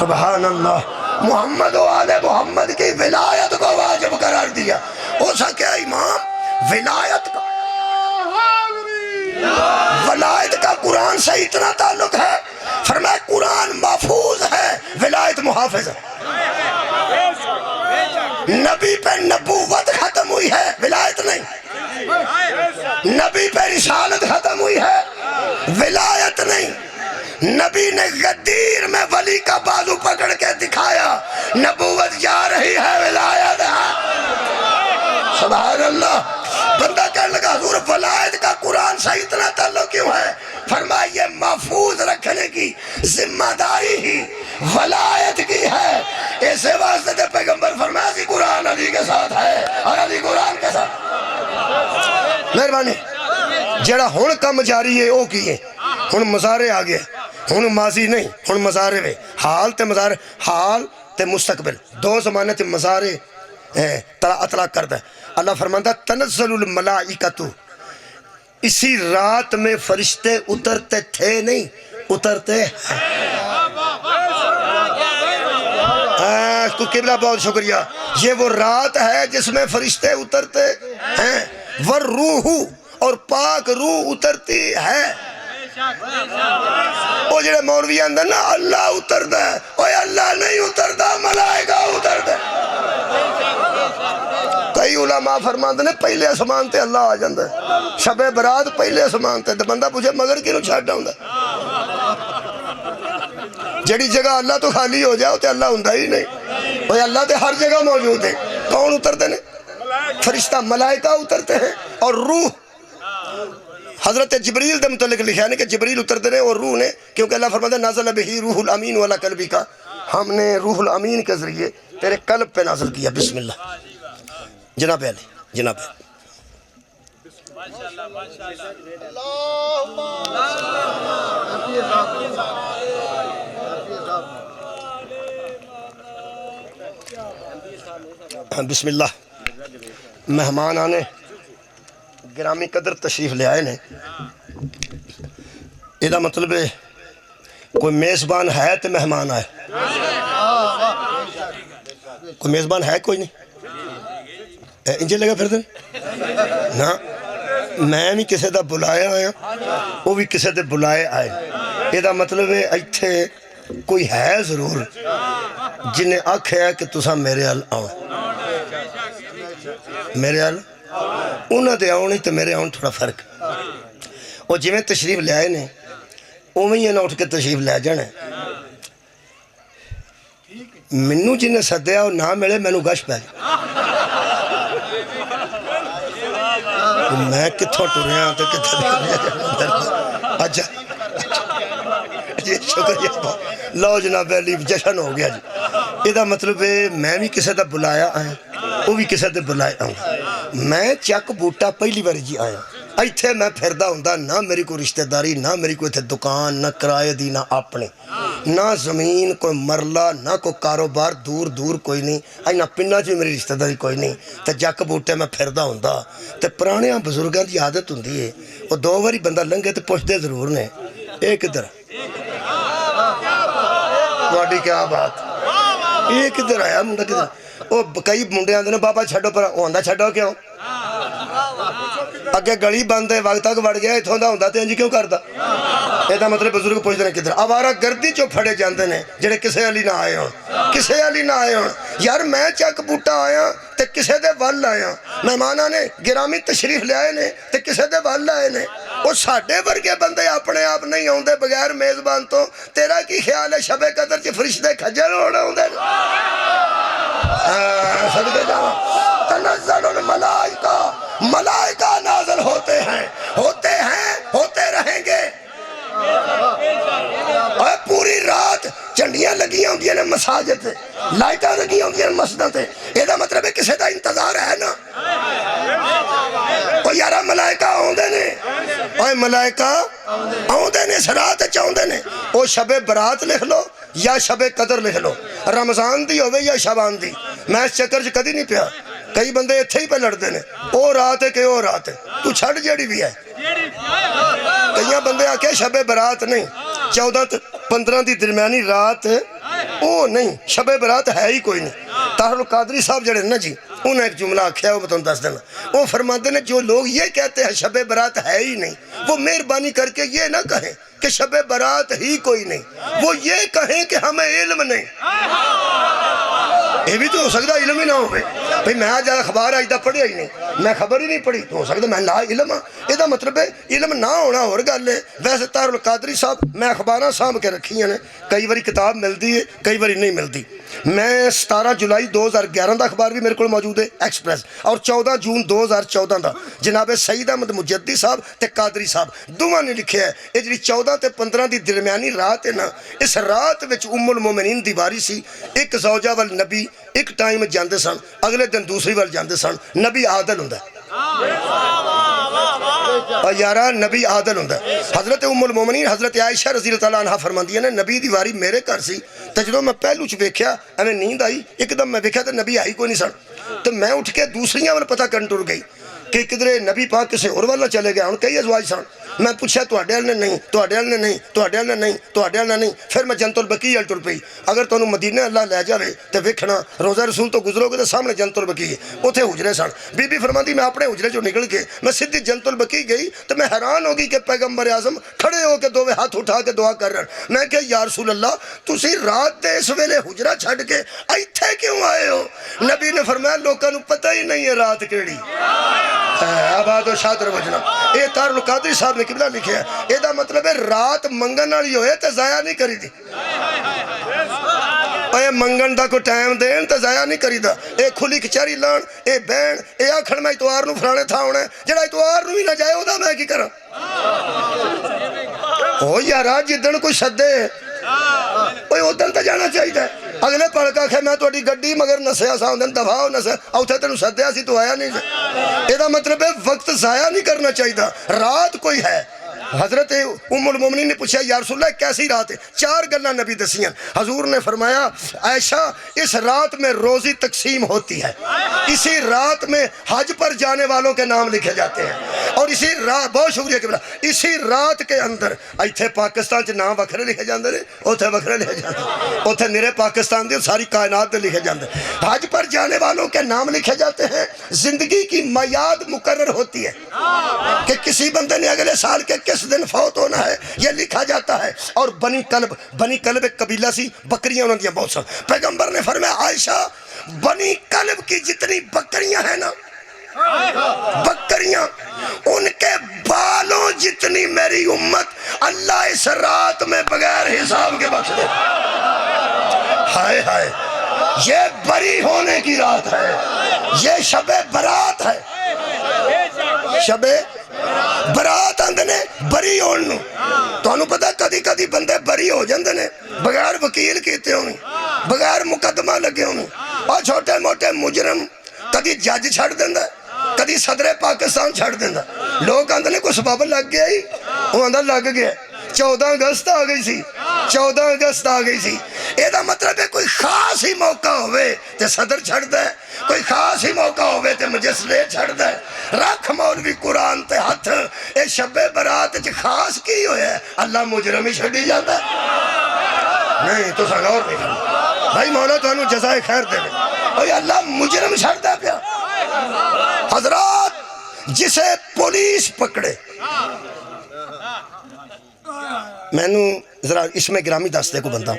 سبحان اللہ، محمد و آل محمد کی ولایت کو واجب قرار دیا۔ ہو سکے امام ولایت کا، ولایت کا قرآن سے اتنا تعلق ہے، فرمایا قرآن محفوظ ہے، ولایت محافظ ہے۔ نبی پہ نبوت ختم ہوئی ہے، ولایت نہیں۔ نبی پہ رسالت ختم ہوئی ہے، ولایت نہیں۔ نبی نے غدیر میں ولی کا بازو پکڑ کے دکھایا، نبوت جا رہی ہے، ولایت ہے۔ سبحان اللہ۔ بندہ کہنے لگا حضور ولایت کا قرآن سے اتنا تعلق کیوں ہے؟ فرمایا یہ محفوظ رکھنے کی ذمہ داری ہی ولایت کی ہے۔ اسے واسطے تے پیغمبر فرمایا کہ قرآن علی کے ساتھ ہے اور علی قرآن کے ساتھ۔ مہربانی، جڑا ہن کم جاری ہے او کی ہے، ہن مضارع آ گیا، ہن ماضی نہیں، ہن مضارع ہے۔ حال تے مضارع، حال تے مستقبل دو زمانے تے مضارع اطلاق کرتا ہے۔ اللہ فرماتا تنزل الملائکۃ، اسی رات میں فرشتے اترتے تھے نہیں، اترتے ہیں۔ کو قبلہ بہت شکریہ۔ یہ وہ رات ہے جس میں فرشتے اترتے ہیں، والروح، اور پاک روح اترتی ہے۔ وہ جڑے مولوی اندر نا اللہ اتردا ہے، اوے اللہ نہیں اتردا، ملائکہ اتردا ہے۔ کئی علماء فرماتے ہیں پہلے آسمان تے اللہ آ جاندہ ہے، شب برات پہلے آسمان تے، بندہ پوچھے مگر کیوں چھڈ آوندا؟ جڑی جگہ اللہ تو خالی ہو جائے تے اللہ ہوندا ہی نہیں۔ اوے اللہ تے ہر جگہ موجود ہے۔ کون اترتے ہیں؟ فرشتہ، ملائکہ اترتے ہیں، اور روح۔ حضرت جبریل دے متعلق لکھا ہے کہ جبریل اترتے ہیں اور روح نے، کیونکہ اللہ فرماتا ہے نازل بہی روح الامین والا قلبی کا، ہم نے روح الامین کے ذریعے تیرے قلب پہ نازل کیا۔ بسم اللہ۔ جناب علی، جناب علی۔ بسم اللہ۔ مہمان آنے گرامی قدر تشریف لے آئے نے، یہ مطلب ہے کوئی میزبان ہے تو مہمان آئے۔ کوئی میزبان ہے کوئی نہیں؟ انجھے لگا پھر دیں نا، میں بھی کسے دا بلائے آیا، وہ بھی کسے دے بلائے آئے۔ یہ مطلب ہے ایتھے کوئی ہے ضرور جنہیں آکھے ہے کہ تسا میرے حال آؤ، میرے حال انہاں دے آؤ نہیں تو میرے آؤں تھوڑا فرق۔ اور جویں تشریف لے آئے نے اوہیں یہ نہ اٹھ کے تشریف لے جانے۔ منو جنہیں سدیا وہ نہ ملے مینو گش پہ میں کتھوں ٹریا تو کتھوں۔ اچھا جی شکریہ، لو جناب علی جشن ہو گیا جی۔ یہ مطلب ہے میں بھی کسی دا بلایا آیا، وہ بھی کسی دے بلائے آؤں۔ میں چک بوٹا پہلی بار جی آیا، ایتھے میں پھردا ہوندا نہ میری کوئی رشتہ داری، نہ میری کوئی ایتھے دکان، نہ کرائے دی، نہ اپنے، نہ زمین کوئی مرلہ، نہ کوئی کاروبار، دور دور کوئی نہیں۔ نہ پنڈاں چ میری رشتہ داری کوئی نہیں۔ تے جک بوٹے میں پھردا ہوندا تے پرانیاں بزرگاں دی عادت ہوندی ہے، وہ دو واری بندہ لنگے تے پوچھدے ضرور نے اے کدھر، تہاڈی کیا بات، اے کدھر آیا منڈا کدھر؟ وہ کئی منڈے آندے نے بابا چھڈو پر، وہ آندا چھڈو کیوں؟ اگے گلی بند ہے، وقت تک وڑ گیا، اتھوں دا ہوندا تے انج کیوں کردا؟ یہ مطلب بزرگ پوچھتے ہیں کدھر؟ آوارہ گردی چو پھڑے جاندے نے جڑے کسے علی نہ آئے ہوں، کسے علی نہ آئے ہوں۔ یار میں چک بوٹا آیا تے کسے دے ول آیا، مہمانہ نے گرامی تشریف لے آئے نے تے کسے دے ول آئے نے۔ وہ ساڈے ورگے بندے اپنے آپ نہیں آؤندے بغیر میزبان تو۔ تیرا کی خیال ہے شب قدر چ فرشتے کھجل ہونا ہوندے؟ صدقے جاواں، تنزل الملائکہ، ملائکہ نازل ہوتے ہیں، ہوتے رہیں گے۔ اور پوری رات چنڈیاں لگیاں ہوندیاں نے مساجد تے، لائٹاں لگیاں ہوندیاں نے مسجداں تے۔ یہ مطلب ہے کسے دا انتظار ہے نا۔ او یارا ملائکہ آوندے نے، اوے ملائکہ آوندے نے، اس رات وچ آوندے نے۔ او شب برات لکھ لو یا شب قدر لکھ لو، رمضان دی ہوے یا شعبان دی، میں اس چکر چ کدی نہیں پیا۔ کئی بندے اتھے ہی پہ لڑتے ہیں، او رات ہے کہ او رات ہے، تو چھڑ جیڑی بھی ہے۔ کئی بندے آکے شب برات نہیں، 14 15 دی درمیانی رات وہ نہیں، شب برات ہے ہی کوئی نہیں۔ طاہر القادری صاحب جڑے نا جی، انہیں ایک جملہ آکھیا وہ بتاؤں دس دینا، وہ فرماتے ہیں جو لوگ یہ کہتے ہیں شب برات ہے ہی نہیں، وہ مہربانی کر کے یہ نہ کہیں کہ شب برات ہی کوئی نہیں، وہ یہ کہیں کہ ہمیں علم نہیں۔ یہ بھی تو ہو سکتا علم ہی نہ ہو بھئی میں آج اخبار آج دا پڑھیا ہی نہیں، میں خبر ہی نہیں پڑھی، تو ہو سکتا میں لا علم ہاں۔ یہ دا مطلب ہے علم نہ ہونا اور گل ہے۔ ویسے طاہر القادری صاحب میں اخباراں سامھ کے رکھی ہیں، کئی باری کتاب ملتی ہے کئی باری نہیں ملتی۔ میں 17 جولائی 2011 دا اخبار بھی میرے کو موجود ہے ایکسپریس، اور 14 جون 2014 دا جناب سعید احمد مجدی صاحب تے قادری صاحب دوواں نے لکھیا ہے۔ یہ جی 14 تے 15 دی درمیانی رات ہے نا، اس رات وچ ام المومنین دی واری سی، ایک زوجہ وال نبی ایک ٹائم جاندے سن، اگلے دن دوسری وال جاندے سن۔ نبی عادل ہوندا ہے اور یارہ نبی عادل ہوندا ہے۔ حضرت ام المومنین حضرت عائشہ رضی اللہ عنہ فرماندی نے نبی دی واری میرے گھر سی، تے جدوں میں پہلو چ ویکھیا ایویں نیند آئی، ایک دم میں ویکھیا تے نبی آئی کوئی نہیں سن، تو میں اٹھ کے دوسریاں وال پتہ کرن ٹر گئی کہ کدھر نبی پاک کسے اور والا چلے گیا۔ ہن کئی ازواج سن، میں پوچھا تواڈے ول نے نہیں، تواڈے ول نے نہیں، تواڈے ول نے نہیں، تواڈے ول نے نہیں۔ پھر میں جنت البقیع ٹر پئی۔ اگر تانوں مدینہ اللہ لے جاوے تے ویکھنا روضہ رسول تو گزرو گے تے سامنے جنت البقیع ہے، اوتھے حجرے سن۔ بی بی فرماندی میں اپنے حجرے چوں نکل کے میں سیدھی جنت البقیع گئی تے میں حیران ہو گئی کہ پیغمبر اعظم کھڑے ہو کے دوویں ہاتھ اٹھا کے دعا کر رہے ہیں۔ میں کہ یا رسول اللہ تسی رات دے اس ویلے حجرہ چھڈ کے ایتھے کیوں آئے ہو؟ نبی نے فرمایا لوکاں نوں پتہ ہی نہیں ہے رات کیڑی۔ آباد و شادر وجنا یہ طاہر القادری صاحب نے قبلہ لکھیا ہے۔ یہ دا مطلب ہے رات منگن والی ہوئے تے ضائع نہیں کری دی، اے منگن دا کو ٹائم دین تے ضائع نہیں کری دا۔ اے کھلی کچہری لان، اے بین، اے آکھن میں اتوار نو فلانے تھا ہونا ہے، جڑا اتوار نو ہی نہ جائے او دا میں کی کراں؟ او یارا جدن کوئی سدے اوہ ادن تے جانا چاہیے۔ اگلے پڑھ کے آکھے میں تہاڈی گڈی مگر نسیا سا ہوندن دفاع ہو نسیا، اوتھے تینوں سدیا سی تو آیا نہیں۔ یہ دا مطلب ہے وقت ضائع نہیں کرنا چاہیے۔ رات کوئی ہے، حضرت ام المومنین نے پوچھا یا رسول اللہ کیسی رات ہے؟ 4 گلاں نبی دسیاں۔ حضور نے فرمایا عائشہ اس رات میں روزی تقسیم ہوتی ہے، اسی رات میں حج پر جانے والوں کے نام لکھے جاتے ہیں، اور اسی رات بہت شکریہ کہ اسی رات کے اندر ایتھے پاکستان چ نام وکھرے لکھے جاندے نے، اوتھے وکھرے لکھے جاندے، اوتھے نرے پاکستان دے ساری کائنات دے لکھے جاندے۔ حج پر جانے والوں کے نام لکھے جاتے ہیں، زندگی کی میعاد مقرر ہوتی ہے کہ کسی بندے نے اگلے سال کے کس دن فوت ہونا ہے یہ لکھا جاتا ہے۔ اور بنی کلب ایک قبیلہ سی، بکریاں انہوں نے بہت سن۔ پیغمبر نے فرمایا عائشہ بنی کلب کی جتنی بکریاں ہیں نا، بکریاں ان کے بالوں جتنی میری امت اللہ اس رات میں بغیر حساب کے بخش دے۔ ہائے ہائے، یہ بری ہونے کی رات ہے، یہ شب برات ہے۔ شب برات آندے نے بری ہون، تو انہوں پتا کدی کدی بندے بری ہو جاندے نے بغیر وکیل کیتے ہوں، بغیر مقدمہ لگے ہوں، اور چھوٹے موٹے مجرم کدی جج چھڑ دیندہ ہے، کدی صدر پاکستان چھڑ دیندہ۔ لوگ آندے نے کوئی سبب لگ گیا ہی، وہ آندہ لگ گیا۔ 14 اگست آ گئی سی، 14 اگست آ گئی سی۔ یہ دا مطلب ہے کوئی خاص ہی موقع ہوئے تے صدر چھڑ دے، کوئی خاص ہی موقع ہوئے تے مجسلے چھڑ دے۔ رکھ مولوی قرآن تے ہاتھ، اے شب برات چ خاص کی ہوئے ہے؟ اللہ مجرم ہی چھڑی جاتا ہے؟ نہیں تو سا غور نہیں کرنا بھائی، مولا تو انہوں جزائے خیر دے لے۔ اوہ اللہ مجرم چھڑ دے پیا۔ حضرات جسے پولیس پکڑے، میں نے ذرا اس میں گرامی دس دے کو بندہ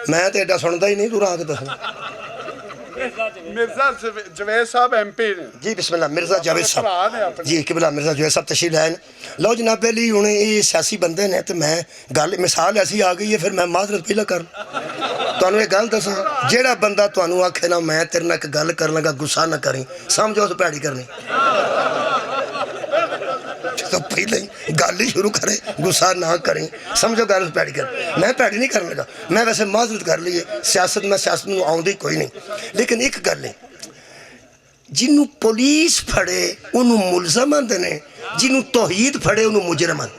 میں تے ایڈا سندا ہی نہیں، دورا آگے دس۔ مرزا جوید صاحب ایم پی نے جی بسم اللہ، مرزا جاوید صاحب جی قبلہ مرزا جاوید صاحب تشریف لائے۔ لو جناب علی ہوں یہ سیاسی بندے نے تو میں گل مثال ایسی آ گئی ہے، پھر میں معذرت پہلا کر تانوں یہ گل دساں، جیڑا بندہ تانوں آکھے نا میں تیرے نال گل کر لگا غصہ نہ کریں، سمجھو تو پیڑی کرنی، تو پہلے گل ہی شروع کرے غصہ نہ کریں، سمجھو گل پیڑی کر۔ میں پیڑی نہیں کرنے لگا، میں ویسے معذرت کر لیے، سیاست میں سیاست میں آؤں دی کوئی نہیں، لیکن ایک گل ہے جنہوں پولیس پھڑے انہوں ملزم آندے نے، جنہوں توحید پھڑے انہوں مجرم آندے۔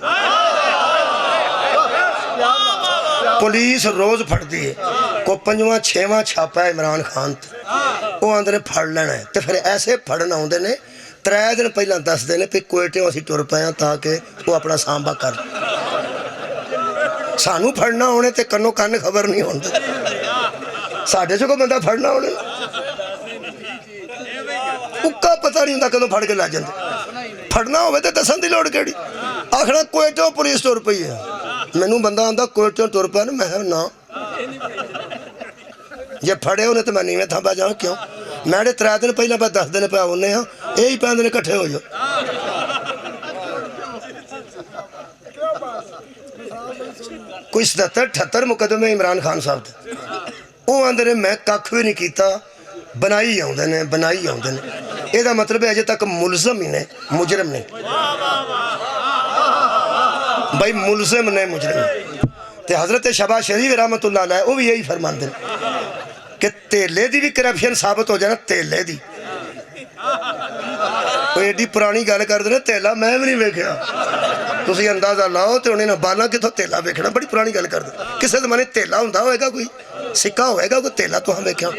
پولیس روز پھڑ دیئے کو 5واں 6واں چھاپا ہے عمران خان تے وہ آندے نے پھڑ لینا ہے، تو پھر ایسے پھڑنا ہوندے نے 3 دن پہلے 10 دن پہ کوئٹے اسی ٹر پائیں تاکہ وہ اپنا سانبہ کر۔ سانو پھڑنا ہونے تے کنو کن خبر نہیں ہوندے ساڑھے سے کو بندہ پھڑنا ہونے اکا پتہ نہیں ہوندہ کدو پھڑ کے لا جاندے پھڑنا ہوئے تے دسن دی لوڑ کیڑی آخرا کوئٹوں پولیس ٹور پئی ہے میں نو بندہ آندہ کوئٹوں ٹور پئی ہے میں نا یہ پھڑے ہونے تو میں نہیں میں تھا با جاؤں کیوں میں نے 3 دن پہلے پہ 10 دن پہ ہونے ہیں یہی 5 دن کٹھے ہو جو کوئی 77-78 مقدمے عمران خان صاحب تھے وہ آندھے میں کاکھ بھی نہیں کیتا بنائی آؤندے نے یہ دا مطلب ہے اجے تک ملزم ہی نے مجرم نہیں بھائی ملزم نے مجرم نہیں تے حضرت شہباز شریف رحمت اللہ علیہ وہ بھی یہی فرمان دیں کہ تیلے دی بھی کرپشن ثابت ہو جانا تیلے دی وہ ایڈی پرانی گل کر دینا تیلا میں بھی نہیں ویکھیا تسی اندازہ لاؤ تے انہیں نہ بالا کتھوں تیلا ویکھنا بڑی پرانی گل کر دے کسے زمانے تیلا ہوندا ہوئے گا کوئی سکہ ہوئے گا کوئی تیلا تو ہم ویکھیا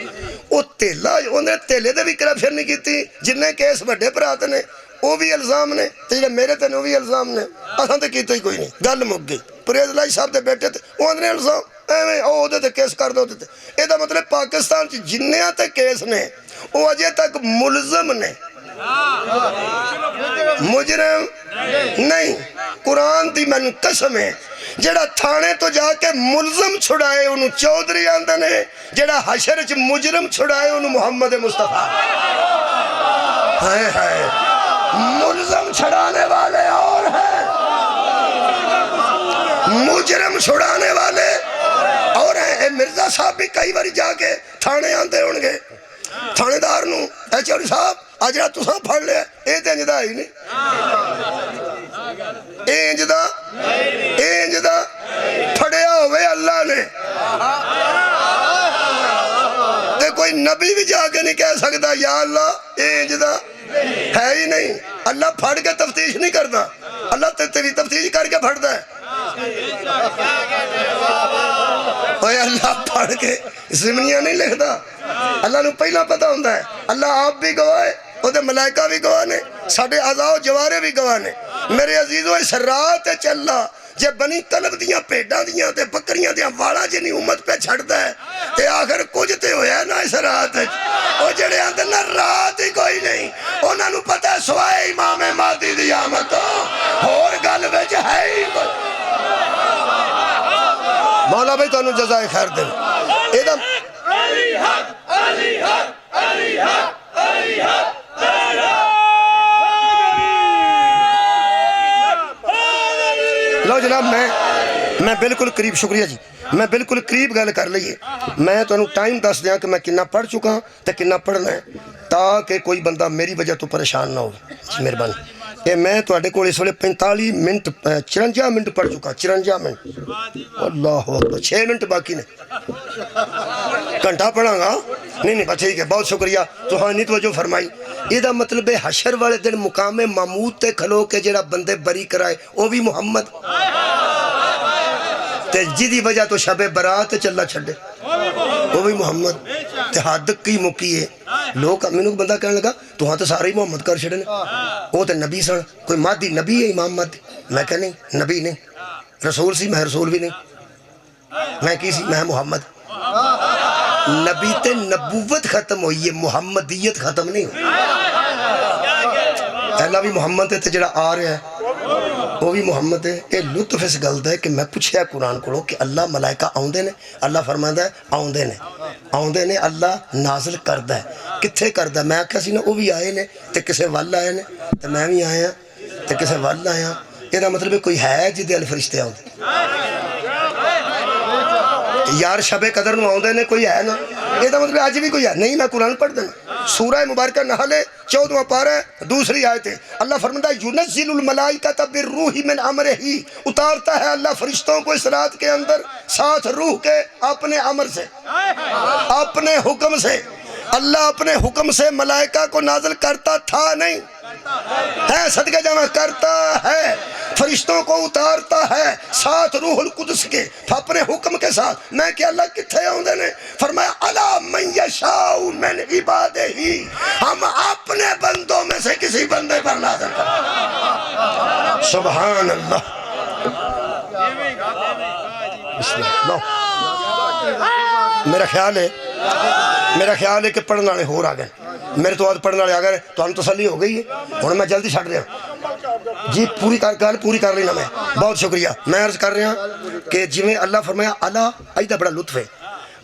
وہ تیلا انہیں تیلے دے بھی کرپشن نہیں کیتی جنہیں کیس بڑے پرات نے وہ بھی الزام نے تے میرے تے وہ بھی الزام نے اساں تے کیتا ہی کوئی نہیں گل مک گئی پریز لائی صاحب دے بیٹے تے وہ اندھنے الزام ایویں او دے تے کیس کر دو تے اے دا مطلب پاکستان چ جنیاں تے کیس نے وہ اجے تک ملزم نے مجرم نہیں قرآن دی من قسم ہے جڑا تھانے تو جا کے ملزم چھڑائے انہوں چودھری آندے نے جڑا حشر چ مجرم چھڑائے انہوں محمد مصطفیٰ ہائے ہائے ملزم چھڑانے والے اور ہیں مجرم چھڑانے والے اور ہیں اے مرزا صاحب بھی کئی باری جا کے تھانے آندے ہونگے تھانے دار نو اے چوری صاحب آج رات تو ساں پھڑ لیا اے تے انجدہ ہی نہیں اے انجدہ پھڑیا ہوئے اللہ نے تے کوئی نبی بھی جا کے نہیں کہہ سکتا یا اللہ اے انجدہ ہے ہی نہیں اللہ پھڑ کے تفتیش نہیں کرتا اللہ تیری تفتیش کر کے پھڑتا ہے اوہ اللہ پڑھ کے زمینیاں نہیں لکھتا اللہ نے پہلا پتہ ہوندہ ہے اللہ آپ بھی گواہ ہے وہ دے ملائکہ بھی گواہ نے ساڑھے عزاء و جوارے بھی گواہ نے میرے عزیزو اس رات چلا جے بنی طلب دیاں پیڈاں دیاں تے بکریاں دیاں والا جنی امت پہ چھڑتا ہے تے آخر کچھ تے ہویا نا اس رات وہ جڑے اندر نا رات ہی کوئی نہیں انہاں نو پتہ ہے سوائے امام مہدی دی آمد اور گل وچ ہے ہی کوئی مولا بھائی تو انہوں جزائے خیر دیں ایدم علی حق علی حق علی حق علی حق لو جناب میں بالکل قریب شکریہ جی میں بالکل قریب گل کر لئیے میں تو انہوں ٹائم دس دیا کہ میں کنہ پڑھ چکا ہوں تو کنہ پڑھنا ہے تاکہ کوئی بندہ میری وجہ تو پریشان نہ ہو جی مہربانی کہ میں تو اڈے کو اس وقت 45 منٹ 54 منٹ پڑھ چکا 54 منٹ اللہ اکبر 6 منٹ باقی نے گھنٹہ پڑھا گا نہیں بس ٹھیک ہے بہت شکریہ تو ہاں نہیں توجہ فرمائی یہ دا مطلب ہے حشر والے دن مقام محمود تے کھلو کے جڑا بندے بری کرائے وہ بھی محمد تے جدی وجہ تو شب برات چلا چھڑے وہ بھی محمد تے حد کی مکی ہے لوگ منو بندہ کہنے لگا تو ہاں تو سارے ہی محمد کر چھڑے وہ تے نبی سن کوئی مادی نبی ہے امام مادی میں کہ نہیں نبی نہیں رسول سی میں رسول بھی نہیں میں کی سی میں محمد نبی تے نبوت ختم ہوئی ہے محمدیت ختم نہیں ہوئی اللہ بھی محمد تے جڑا آ رہا ہے وہ بھی محمد ہے یہ لطف اس گلد ہے کہ میں پوچھیا قرآن کو کہ اللہ ملائکہ آؤندے نے اللہ فرماندہ ہے آؤندے نے اللہ نازل کردہ ہے کتھے کردہ میں آکھا سی نا وہ بھی آئے نے تے کسے وال آئے نے تے میں بھی آیا تے کسے وال آیا یہ دا مطلب کوئی ہے جدے الفرشتے آؤندے یار شب قدر نو آؤندے نے کوئی ہے نا یہ دا مطلب آج بھی کوئی ہے نہیں میں قرآن پڑھ دینا سورہ مبارکہ نحل 14واں پارہ دوسری آیت ہے اللہ فرماتا ہے یُنَزِّلُ الْمَلَائِکَةَ بِالرُّوحِ مِنْ عَمْرِهِ اتارتا ہے اللہ فرشتوں کو اس رات کے اندر ساتھ روح کے اپنے عمر سے اپنے حکم سے اللہ اپنے حکم سے ملائکہ کو نازل کرتا تھا نہیں ہے صدقہ جمع کرتا ہے فرشتوں کو اتارتا ہے ساتھ روح القدس کے اپنے حکم کے ساتھ میں کہ اللہ کتھے ہوندے نے فرمایا عَلَى مَنْ يَشَاءُ مِنْ عِبَادِهِ ہم اپنے بندوں میں سے کسی بندے پر نازل کرتے سبحان اللہ لو میرا خیال ہے کہ پڑھنے والے ہور آ گئے میرے تو آج پڑھنے والے آ گئے تو ہم تسلی ہو گئی ہے ہوں میں جلدی چھڑ رہا جی پوری کر لینا میں بہت شکریہ میں عرض کر رہا کہ جویں اللہ فرمایا اللہ ایدہ بڑا لطف ہے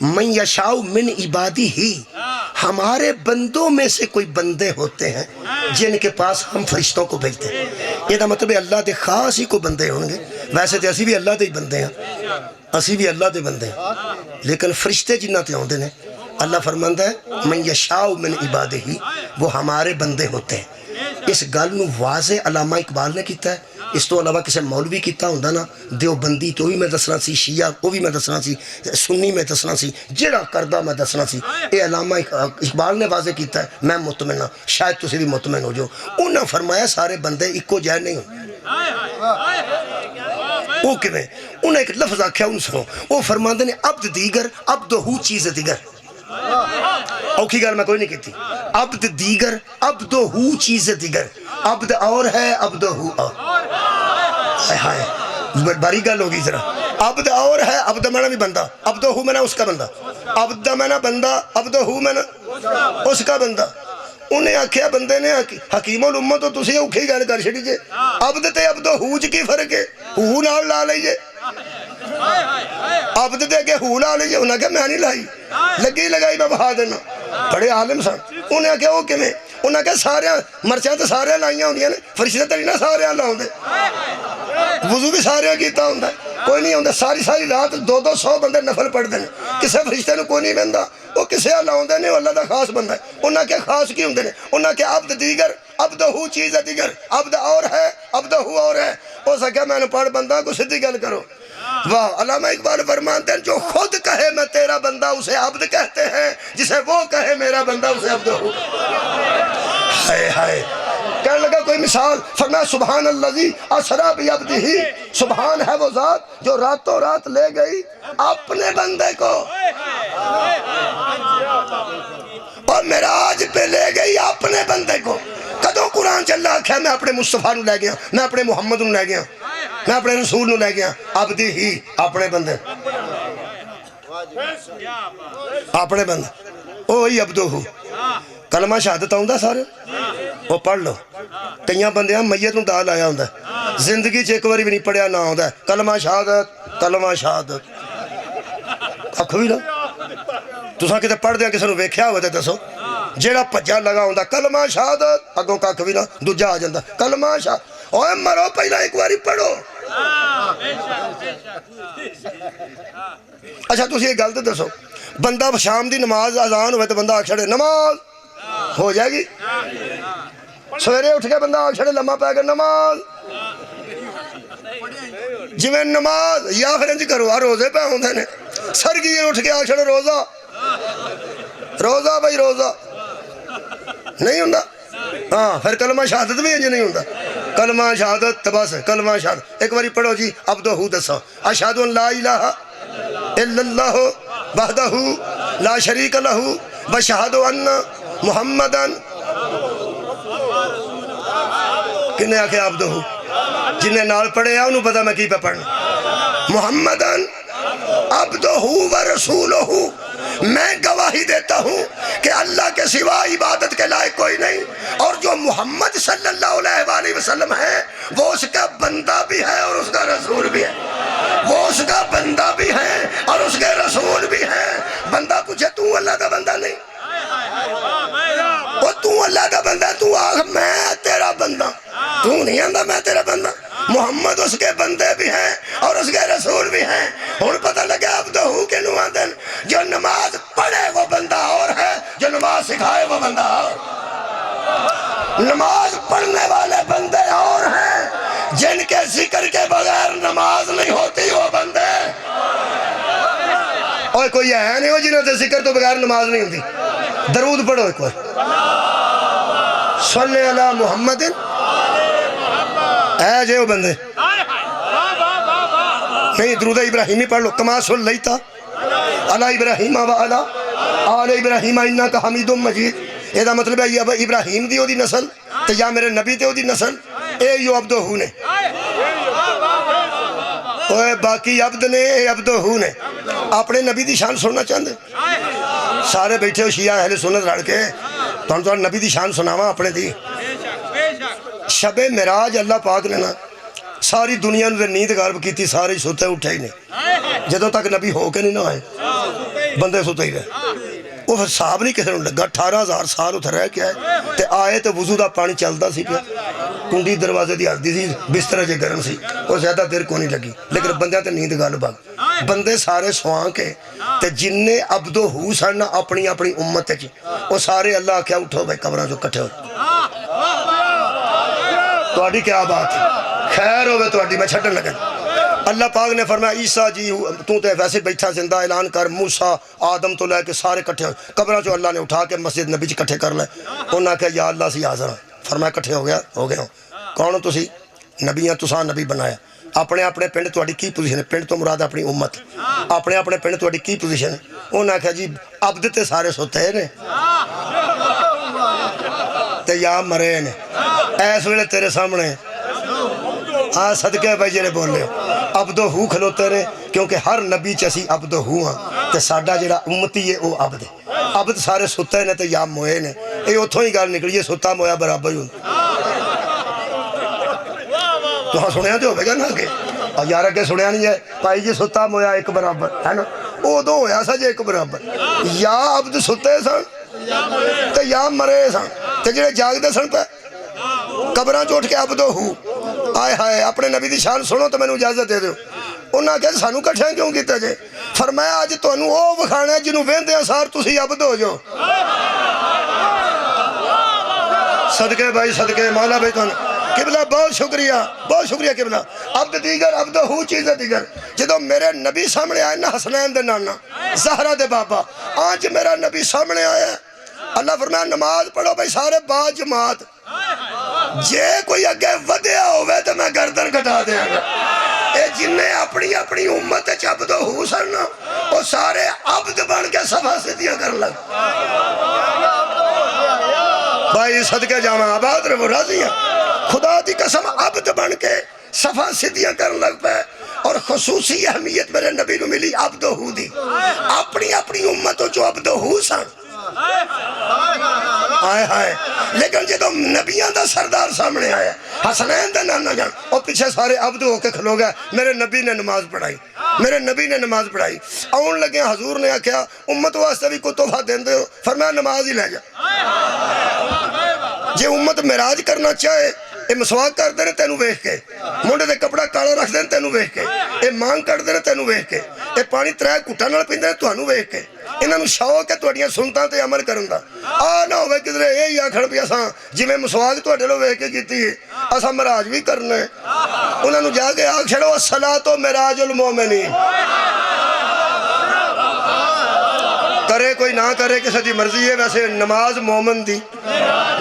من یشاء من عبادی ہی ہمارے بندوں میں سے کوئی بندے ہوتے ہیں جن کے پاس ہم فرشتوں کو بھیجتے ہیں یہ مطلب ہے اللہ دے خاص ہی کو بندے ہوں گے ویسے تو اسی بھی اللہ دے ہی بندے ہیں اسی بھی اللہ دے بندے ہیں لیکن فرشتے جنہ تے ہوندے نے اللہ فرماندا ہے من یشاء من عبادہ وہ ہمارے بندے ہوتے ہیں اس گل نو واضح علامہ اقبال نے کیتا ہے اس تو علاوہ کسی مولوی کیتا ہوندا نا دیوبندی تو بھی میں دسنا سی شیعہ وہ بھی میں دسنا سی سنی میں دسنا سی جڑا کردہ میں دسنا سی اے علامہ اقبال نے واضح کیتا ہے میں مطمئن ہاں شاید تسی بھی مطمئن ہو جو انہاں فرمایا سارے بندے اکو جائے نہیں ہوں وہ کیویں انہیں ایک لفظ آکھیا ان سنو وہ فرماندے نے عبد دیگر عبدہو چیز دیگر اوکھی گال میں کوئی نہیں کہتی عبد دیگر عبدہو چیز دیگر عبد اور ہے عبدہو اور باری گال ہوگی ذرا عبد اور ہے عبد میں بھی بندہ عبدہو میں اس کا بندہ عبد میں بندہ عبدہو میں اس کا بندہ انہیں آکھیا بندے نے حکیم الامت تو تسی اوکھی گال کر چھڑی جے عبد تے عبدہو چ کی فرق ہے ہو نال لا لئیے عبد دے کے ہو لا لئیے انہیں کہا میں نہیں لائی لگی لگائی میں بہا دینا بڑے عالم سن انہیں کہا وہ کمیں انہیں کہا سارے مرچیں تو سارے لائیاں ہوندیاں نے فرشتے تری نہ سارے لاؤں دے وضو بھی سارے کیتا ہوندہ کوئی نہیں ہوندہ ساری رات 200 بندے نفل پڑھ دینے کسے فرشتے نے کوئی نہیں بندہ وہ کسے لاؤں دے نے وہ اللہ دا خاص بندہ ہے انہیں کہا خاص کی ہوندے نے انہیں کہا عبد دیگر عبدہو چیز دیگر عبد اور ہے عبدہو اور ہے وہ سکیا میں نے پڑھ بندہ کو صدی گل کرو واہ علامہ اقبال فرمانتے ہیں جو خود کہے میں تیرا بندہ اسے عبد کہتے ہیں جسے وہ کہے میرا بندہ اسے عبد ہو ہائے ہائے کہنے لگا کوئی مثال فرمایا سبحان اللذی اسرا بعبدہ سبحان ہے وہ ذات جو راتوں رات لے گئی اپنے بندے کو اور معراج پہ لے گئی اپنے بندے کو کدوں قرآن چل رہا کیا میں اپنے مصطفیٰ نو لے گیا میں اپنے محمد نو لے گیا میں اپنے رسول نو لے گیا عبدی ہی اپنے بندے اپنے بندے اوہی عبدہو کلمہ شہادت آؤندہ سارے وہ پڑھ لو کئیاں بندیاں میت نو ڈال آیا ہوندہ زندگی چیک واری بھی نہیں پڑھیا نہ ہوندہ کلمہ شہادت اکھ بھی نا تساں کتے پڑھ دیا کسے نو ویکھیا ہوئے تے دسو جیڑا پجا لگا ہوندہ کلمہ شہادت اگوں کا کبھی نہ دوجہ آ جاندہ کلمہ شہادت اوہ مرو پہلا ایک واری پڑھو اچھا تسی ایک گل تے دسو بندہ شام دی نماز اذان ہوئے تو بندہ آگ چھڑے نماز ہو جائے گی سویرے اٹھ کے بندہ آگ چھڑے لمحہ پہ گئے نماز جویں نماز یا پھر انج کرو روزے پہ ہوندے نے سرگی اٹھ کے آگ چھڑے روزہ بھائی روزہ نہیں ہوندہ ہاں پھر کلمہ شہادت بھی انج نہیں ہوندہ کلمہ شہادت بس کلمہ شہادت ایک باری پڑھو جی عبدہو دسا اشہدو ان لا الہ الا اللہ وحدہ لا شریک لہ واشہدو ان محمدن کنے آکھے عبدہو جنہیں نال پڑھے ہیں انہوں پتا میں کی پہ پڑھنا محمدن عبدہو و رسولہو میں گواہی دیتا ہوں کہ اللہ کے سوا عبادت کے لائق کوئی نہیں اور جو محمد صلی اللہ علیہ وآلہ وسلم ہے وہ اس کا بندہ بھی ہے اور اس کا رسول بھی ہے وہ اس کا بندہ بھی ہے اور اس کے رسول بھی ہے بندہ پوچھے تو اللہ کا بندہ نہیں وہ تو اللہ کا بندہ تو آخ میں تیرا بندہ تو نہیں آندہ میں تیرا بندہ محمد اس کے بندے بھی ہیں اور اس کے رسول بھی ہیں اور پتہ لگا عبدہو کے نوادن جو نماز پڑھے وہ بندہ اور ہے جو نماز سکھائے وہ بندہ اور نماز پڑھنے والے بندے اور ہیں جن کے ذکر کے بغیر نماز نہیں ہوتی وہ بندے اور کوئی ہے نہیں ہو جنہوں سے ذکر تو بغیر نماز نہیں ہوتی درود پڑھو ایک بار صلی اللہ محمد اے جے وہ بندے نہیں درود ابراہیمی پڑھ لو کما صلیتا علی ابراہیم و علی آل ابراہیم انکا حمید مجید یہ دا مطلب ہے یہ ابراہیم دی ہو دی نسل تو یا میرے نبی تے ہو دی نسل اے یو عبدہو نے باقی عبد نے اے عبدہو نے اپنے نبی دی شان سننا چاہتے سارے بیٹھے ہو شیعہ اہل سنت رل کے تو نبی دی شان سناواں اپنے دی شب معراج اللہ پاک نے نا ساری دنیا نے نیند غالب کی تھی سارے ستے اٹھے ہی نہیں جدوں تک نبی ہو کے نہیں نہ آئے بندے ستے ہی رہے وہ پھر صاحب نہیں کسی نے لگا 18,000 سال اتھا رہ کے آئے تے آئے تے وضو دا پانی چلتا سی پہ کنڈی دروازے دی ہلدی سی بستر جے گرم سی وہ زیادہ دیر کو نہیں لگی لیکن بندیاں تے نیند غالب آ بندے سارے سوان کے تے جننے عبد و ہو سن اپنی اپنی امت چ وہ سارے اللہ کیا اٹھو بھائی قبراں جو کٹھے ہو تہاڈی کیا بات ہے خیر ہوئے تہاڈی میں چھڈن لگا اللہ پاک نے فرمایا عیسیٰ جی تو تے ویسے بیٹھا زندہ اعلان کر موسیٰ آدم تو لے کے سارے کٹھے ہوئے قبرہ جو اللہ نے اٹھا کے مسجد نبی چ کٹھے کر لے انہوں نے کہا یا اللہ سی حاضر فرمایا کٹھے ہو گئے ہوں کون ہو تسی نبیاں تساں نبی بنایا اپنے اپنے پنڈ تہاڈی کی پوزیشن ہے پنڈ تو مراد اپنی امت اپنے اپنے پنڈ تہاڈی کی پوزیشن ہے انہوں نے کہا جی عبد تے سارے سوتے نے تے یا مرے نے ایس ویلے تیرے سامنے ہاں صدقے بھائی جڑے بولے عبد و ہو کھلوتے رہے کیونکہ ہر نبی چسی عبد و ہو ہاں تے ساڈا جڑا امتی ہے وہ عبد ہے عبد سارے ستے نے تے یا موئے نے یہ اتھوں ہی گل نکلی ہے ستا مویا برابر ہی تو ہاں سنیا تو ہوئے گا نا کہ یار اگے سنیا نہیں ہے پائی جی ستا مویا ایک برابر ہے نا او دو ہویا سا جے ایک برابر یا عبد ستے سن تے یا مرے سن تے جڑے جاگ دے سن پہ قبراں چوٹ کے عبد و ہو آئے ہائے اپنے نبی دی شان سنو تو میں نے اجازت دے دو انہاں کہا سانو کٹھیں کیوں کیتے جے فرمایا آج تو انہوں او بکھانا ہے جنہوں ویندے ہیں سار تسی عبد ہو جو صدقے بھائی صدقے مولا بھائی تو قبلہ بہت شکریہ قبلہ عبد دیگر عبد ہو چیزیں دیگر جدو میرے نبی سامنے آئے نا حسنین دے نانا زہرہ دے بابا آج میرا نبی سامنے آیا ہے اللہ فرمایا نماز پڑھو بھائی سارے با جماعت جے کوئی اگے ودیا ہوئے تو میں گردن کٹا دیا گا اے جنہیں اپنی اپنی امت عبد ہو سن وہ سارے عبد بن کے صفحہ سدھیاں کر لگ بھائی صدقے جامعہ آباد رہو راضی ہیں خدا دی قسم عبد بن کے صفحہ سدھیاں کر لگ پہ اور خصوصی اہمیت میرے نبی نو ملی عبد ہو دی اپنی اپنی امتوں جو عبد ہو سن آئے ہائے لیکن جدو نبیان دا سردار سامنے آیا حسنین دا نانا جان اور پیچھے سارے عبد ہو کے کھلو گئے میرے نبی نے نماز پڑھائی آن لگے حضور نے کہا امت واسطے بھی کوئی تحفہ دین دے ہو فرمایا نماز ہی لے جا جے امت معراج کرنا چاہے اے مسواک کر دینے تینوں ویکھ کے منڈے دے کپڑا کالا رکھ دینے تینوں ویکھ کے اے مانگ کر دینے تینوں ویکھ کے اے پانی ترائے کٹا نال پیندے تانوں ویکھ کے انہاں نوں شوق ہے تہاڈیاں سنتاں تے عمل کرن دا آ نہ ہوے کدھر اے آکھن پیا اساں جویں مسواک تہاڈے لو ویکھ کے کیتی ہے اساں معراج بھی کرنا ہے انہاں نوں جا کے آکھ چھڑو الصلاۃ معراج المومنین کرے کوئی نہ کرے کسی دی مرضی ہے ویسے نماز مومن دی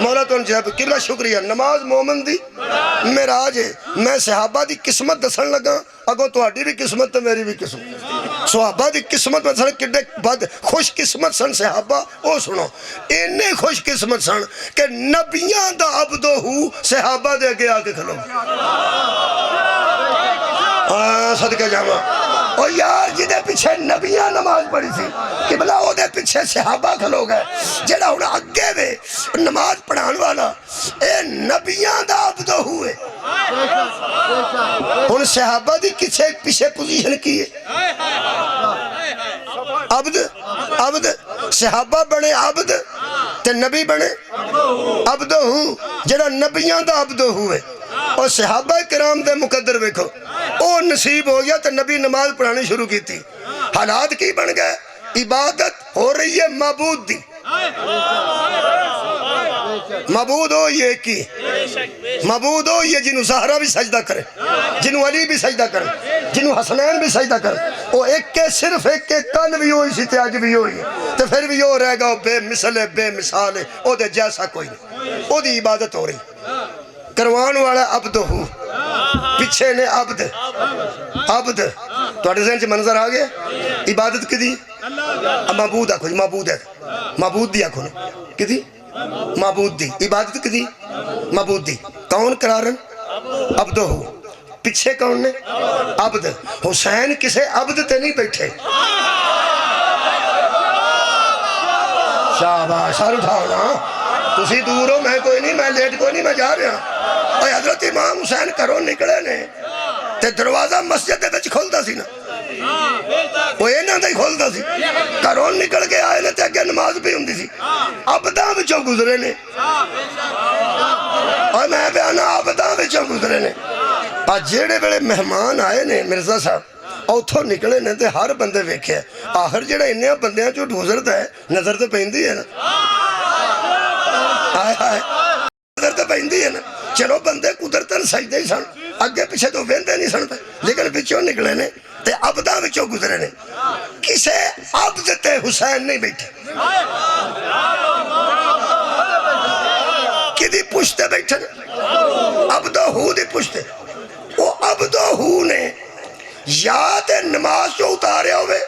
مولا تو جب قبلہ شکریہ نماز مومن دی معراج ہے میں صحابہ دی قسمت دسن لگا اگو تہاڈی بھی قسمت تے میری بھی قسمت صحابہ دی قسمت میں سن کڈے بد خوش قسمت سن صحابہ او سنو اینے خوش قسمت سن کہ نبیاں دا عبد ہو صحابہ دے اگے آ کے کھلو صدقہ جاواں اور یار جدے پیچھے نبیاں نماز پڑھی تھی قبلہ او دے پیچھے صحابہ کھلو گئے جڑا انہاں اگے وے نماز پڑھان والا اے نبیاں دا عبد ہوئے ان صحابہ دی کسے پیچھے پوزیشن کی ہے عبد صحابہ بنے عبد تے نبی بنے عبد ہو جڑا نبیاں دا عبد ہوئے اور صحابہ کرام دے مقدر ویکھو او نصیب ہو گیا تو نبی نماز پڑھانی شروع کی تھی حالات کی بن گئے عبادت ہو رہی ہے معبود دی معبود ہو یہ کی معبود ہو یہ جنہوں زہرہ بھی سجدہ کرے جنہوں علی بھی سجدہ کرے جنہوں حسنین بھی سجدہ کرے وہ ایک کے صرف ایک کے کل بھی ہوئی سی تیاج بھی ہوئی تو پھر بھی ہو رہے گا وہ بے مثل ہے بے مثال ہے وہ دے جیسا کوئی نہیں وہ دی عبادت ہو رہی کروان والا عبد ہو پیچھے نے عبد تو ذہن سے منظر آگے عبادت کی دی معبود آکھو جی معبود ہے معبود دی آکھو نے کی دی معبود دی عبادت کی دی معبود دی کون قرارن عبد ہو پیچھے کون نے عبد حسین کسے عبد تے نہیں بیٹھے شاباش سر اٹھاؤ نا تسی دور ہو میں کوئی نہیں میں لیٹ کوئی نہیں میں جا رہا اور حضرت امام حسین کرو نکلے نے تے دروازہ مسجد دے وچ کھلدا سی نا وہ انہاں دا ہی کھلدا سی کرو نکل کے آئے نے تے اگے نماز بھی ہوندی سی عبداں وچوں گزرے نے اور میں بیانا عبداں وچوں گزرے نے اور جیڑے بڑے مہمان آئے نے مرزا صاحب اتھوں نکلے نے تے ہر بندے ویکھے آخر جڑا انہاں بندیاں چوں گزردا ہے نظر تے پیندی ہے نا ہائے ہائے نظر تے پیندی ہے نا چلو بندے قدرتاً سجدے ہی سن اگے پیچھے تو ویندے نہیں سن لیکن پچھوں نکلے نے تے عبداں وچوں گزرے نے کسے عبد تے حسین نہیں بیٹھے کدی پشتے بیٹھے عبدہو دی پشتے وہ عبدہو نے یا تے نماز جو اتارے ہوئے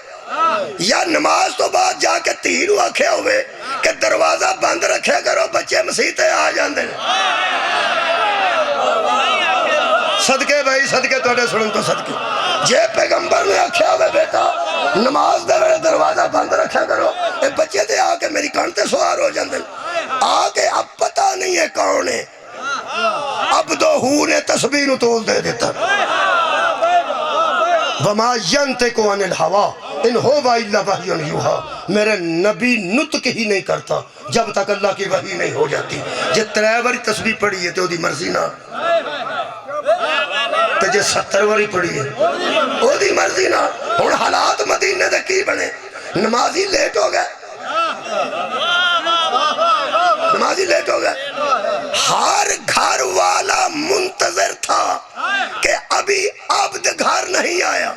یا نماز تو بعد جا کے تینوں آکھے ہوئے کہ دروازہ بند رکھے کرو بچے مسیحتے آ جاندے صدقے بھائی صدقے توڑے سنن تو صدقے جے پیغمبر نے آکھیا ہوئے بیٹا نماز دے ویلے دروازہ بند رکھا کرو اے بچے دے آکے میری کانٹے سوار ہو جاندے آکے اب پتہ نہیں ہے کون ہے عبدہو نے تسبیح نو تول دے دیتا وَمَا يَنْتِقُ عَنِ الْهَوَىٰ إِنْ هُوَ إِلَّا وَحْيٌ يُوحَىٰ میرے نبی نطق ہی نہیں کرتا جب تک اللہ کی وحی نہیں ہو جاتی جے 3 باری تسبیح پڑھی ہے تو دی مرضی نہ تے جے 70 باری پڑھی ہے او دی مرضی نہ ہن حالات مدینے دے کی بنے نمازی لیٹ ہو گئے نمازی لیٹ ہو گئے ہر گھر والا منتظر تھا کہ ابھی عبد گھر نہیں آیا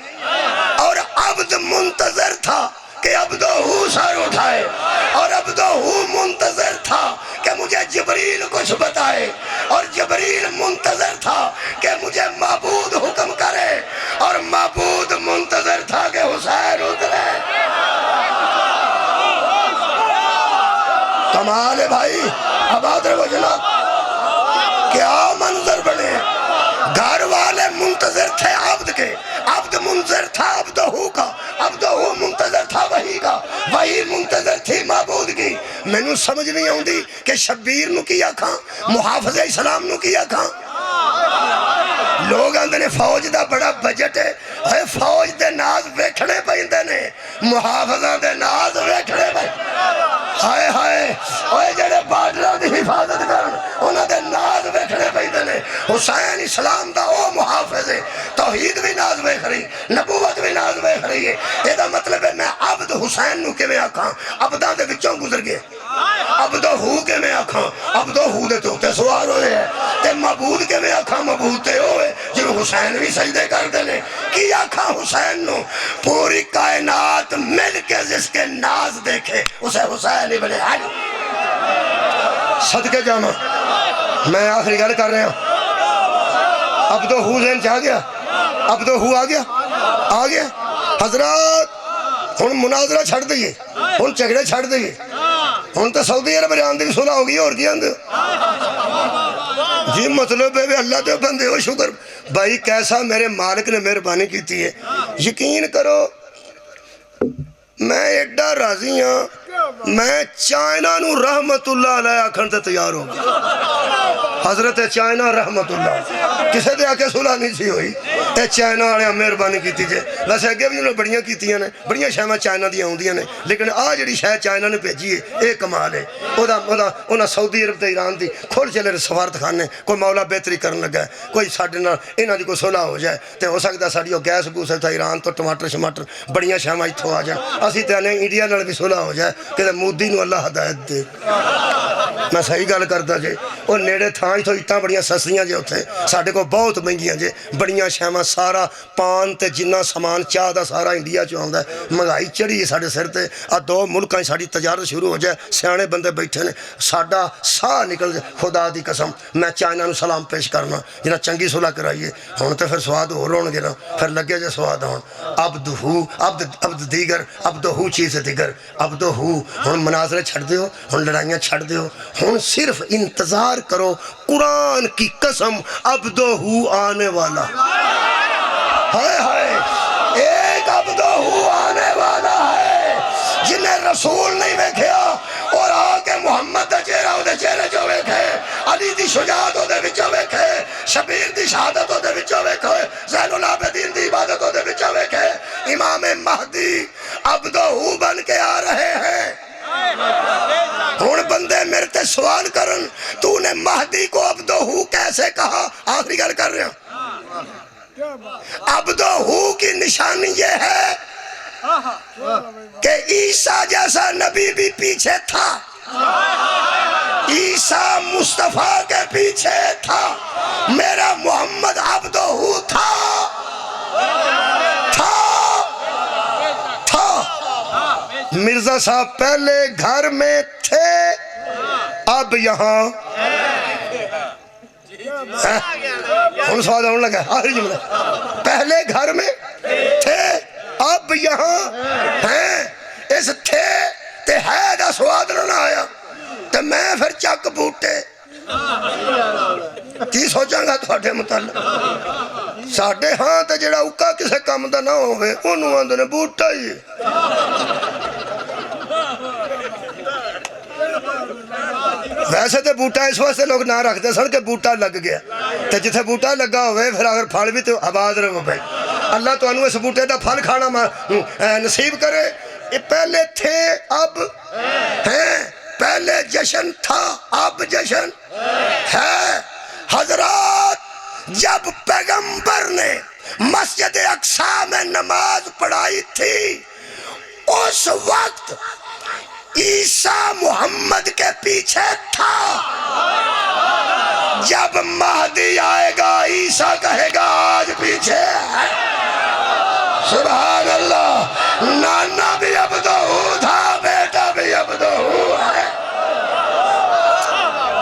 اور عبد منتظر تھا کہ عبدہو سر اٹھائے اور عبدہو منتظر تھا کہ مجھے جبریل کچھ بتائے اور جبریل منتظر تھا کہ مجھے معبود حکم کرے اور معبود منتظر تھا کہ حسین اترے کمال ہے بھائی آباد رہو جناب کیا منظر بنے گھر والے منتظر تھے عبد کے عبد منتظر تھا عبدہو کا عبدہو منتظر تھا وحی کا وحی منتظر تھی معبود کی میں نو سمجھ نہیں آؤں دی کہ شبیر نو کیا کھاں محافظ اسلام نو کیا کھاں لوگ آندھنے فوج دا بڑا بجٹ ہے اے فوج دے ناز ویکھنے پہندے نے محافظہ دے ناز ویکھنے پہندے ہائے ہائے اوہ جڑے بارڈراں دی حفاظت کرن انہاں دے ناز ویکھنے پہندے نے حسین اسلام دا او محافظ ہے توحید بھی ناز ویکھ رہی نبوت بھی ناز ویکھ رہی ہے یہ دا مطلب ہے میں عبد حسین نو کے میں آکھاں عبداں دے وچوں گزر گئے عبدہو کے میں آکھاں عبدہو دے تو تے سوار ہوئے ہیں تے معبود کے میں آکھاں معبود تے ہوئے جنہوں حسین بھی سجدے کر دینے کی آکھاں حسین نو پوری کائنات مل کے جس کے ناز دیکھے اسے حسین ابن علی صدقے جامع میں آخری گل کر رہے ہیں عبدہو ذہن چاہ گیا عبدہو آ گیا حضرات ہن مناظرہ چھڑ دئیے ہن چگڑے چھڑ دئیے ہن تو سعودی عرب جان دی صلح ہوگی اور کیا اندر جی مطلب ہے اللہ دے بندے ہو شکر بھائی کیسا میرے مالک نے مہربانی کی ہے یقین کرو میں ایڈا راضی ہاں میں چائنا نو رحمت اللہ علیہ آکھن تے تیار ہوں حضرت چائنا رحمت اللہ کسے دے آکے صلح نہیں سی ہوئی اے چائنا والے مہربانی کیتی جے ویسے اگے بھی انہوں نے بڑیاں کیتیاں نے بڑیاں شہمہ چائنا دی آؤندیاں نے لیکن آ جڑی شہ چائنا نے بھیجی ہے اے کمال ہے انہاں سعودی عرب تے ایران دی کھول چلے سفارت خانے کوئی مولا بہتری کرن لگا ہے کوئی ساڈے نال انہاں دی کوئی صلح ہو جائے تے ہو سکدا ساڈی او گیس گوس تے ایران تو ٹماٹر شماٹر بڑیاں شہمہ ایتھوں آ جان اسی تے نے انڈیا نال بھی صلح ہو جائے کہ مودی نو اللہ ہدایت دے میں صحیح گل کردا جے او نیڑے تھاں ایتھوں اٹاں بڑیاں سستیاں جے اوتھے ساڈے کو بہت مہنگیاں جے بڑیاں شہمہ سارا پان تے جنہ سامان چاہ دا سارا انڈیا چ آوندا ہے مہنگائی چڑھی ہے ساڈے سر تے آ 2 ملکاں ساڈی تجارت شروع ہو جائے سیانے بندے بیٹھے نے ساڈا ساہ نکل جائے خدا دی قسم میں چائنا نو سلام پیش کرنا جنہ چنگی صلح کرائیے ہن تے پھر سواد ہور ہون گے نا پھر لگے جے سواد ہون عبد دیگر عبدہو چیز دیگر عبدہو ہن مناظرے چھڑ دیو ہن لڑائیاں چھڑ دیو ہن صرف انتظار کرو قرآن کی قسم عبدہو آنے والا ہائے ہائے ایک عبدہو آنے والا ہے جنہیں رسول نہیں دیکھیا اور محمد دا چہرہ او دے چہرے جو ویکھے، علی دی شجاعت او دے وچوں ویکھے، شبیر دی شہادت او دے وچوں ویکھے، زین العابدین دی عبادت او دے وچوں ویکھے، امام مہدی عبدہ بن کے آ رہے ہیں۔ ہن بندے میرے تے سوال کرن تو نے مہدی کو عبدہ کیسے کہا؟ آخری گل کر رہے ہیں۔ عبدہ کی نشانی یہ ہے کہ عیسیٰ جیسا نبی بھی پیچھے تھا، عیسیٰ مصطفیٰ کے پیچھے تھا، میرا محمد عبدہ تھا۔ مرزا صاحب پہلے گھر میں تھے، اب یہاں ہم سوال ہونے لگا آخری جملہ، پہلے گھر میں تھے اب یہاں ہیں۔ اس تھے تے ہے دا سواد نہ آیا تے میں پھر چک بوٹے کی سوچاں گا تھوڑے متعلق؟ ساڑھے ہاں تے جڑا اوکا کسے کام دا نہ ہوئے انہوں آندھے نے بوٹا ہی ویسے تے بوٹا اس واسطے لوگ نہ رکھتے سن کہ بوٹا لگ گیا، تے جتھے بوٹا لگا ہوئے پھر اگر پھل بھی تو آباد رہو بھائی، اللہ تو انہوں اس بوٹے دا پھل کھانا نصیب کرے۔ یہ پہلے تھے اب ہیں، پہلے جشن تھا اب جشن ہے۔ حضرات جب پیغمبر نے مسجد اقصی میں نماز پڑھائی تھی اس وقت عیسیٰ محمد کے پیچھے تھا، جب مہدی آئے گا عیسیٰ کہے گا آج پیچھے ہے۔ سبحان اللہ، نانا بھی عبدہ تھا، بیٹا بھی عبدہ ہے۔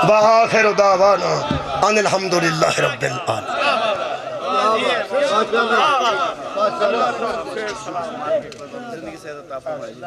وآخر دعوانا ان الحمدللہ رب العالمین۔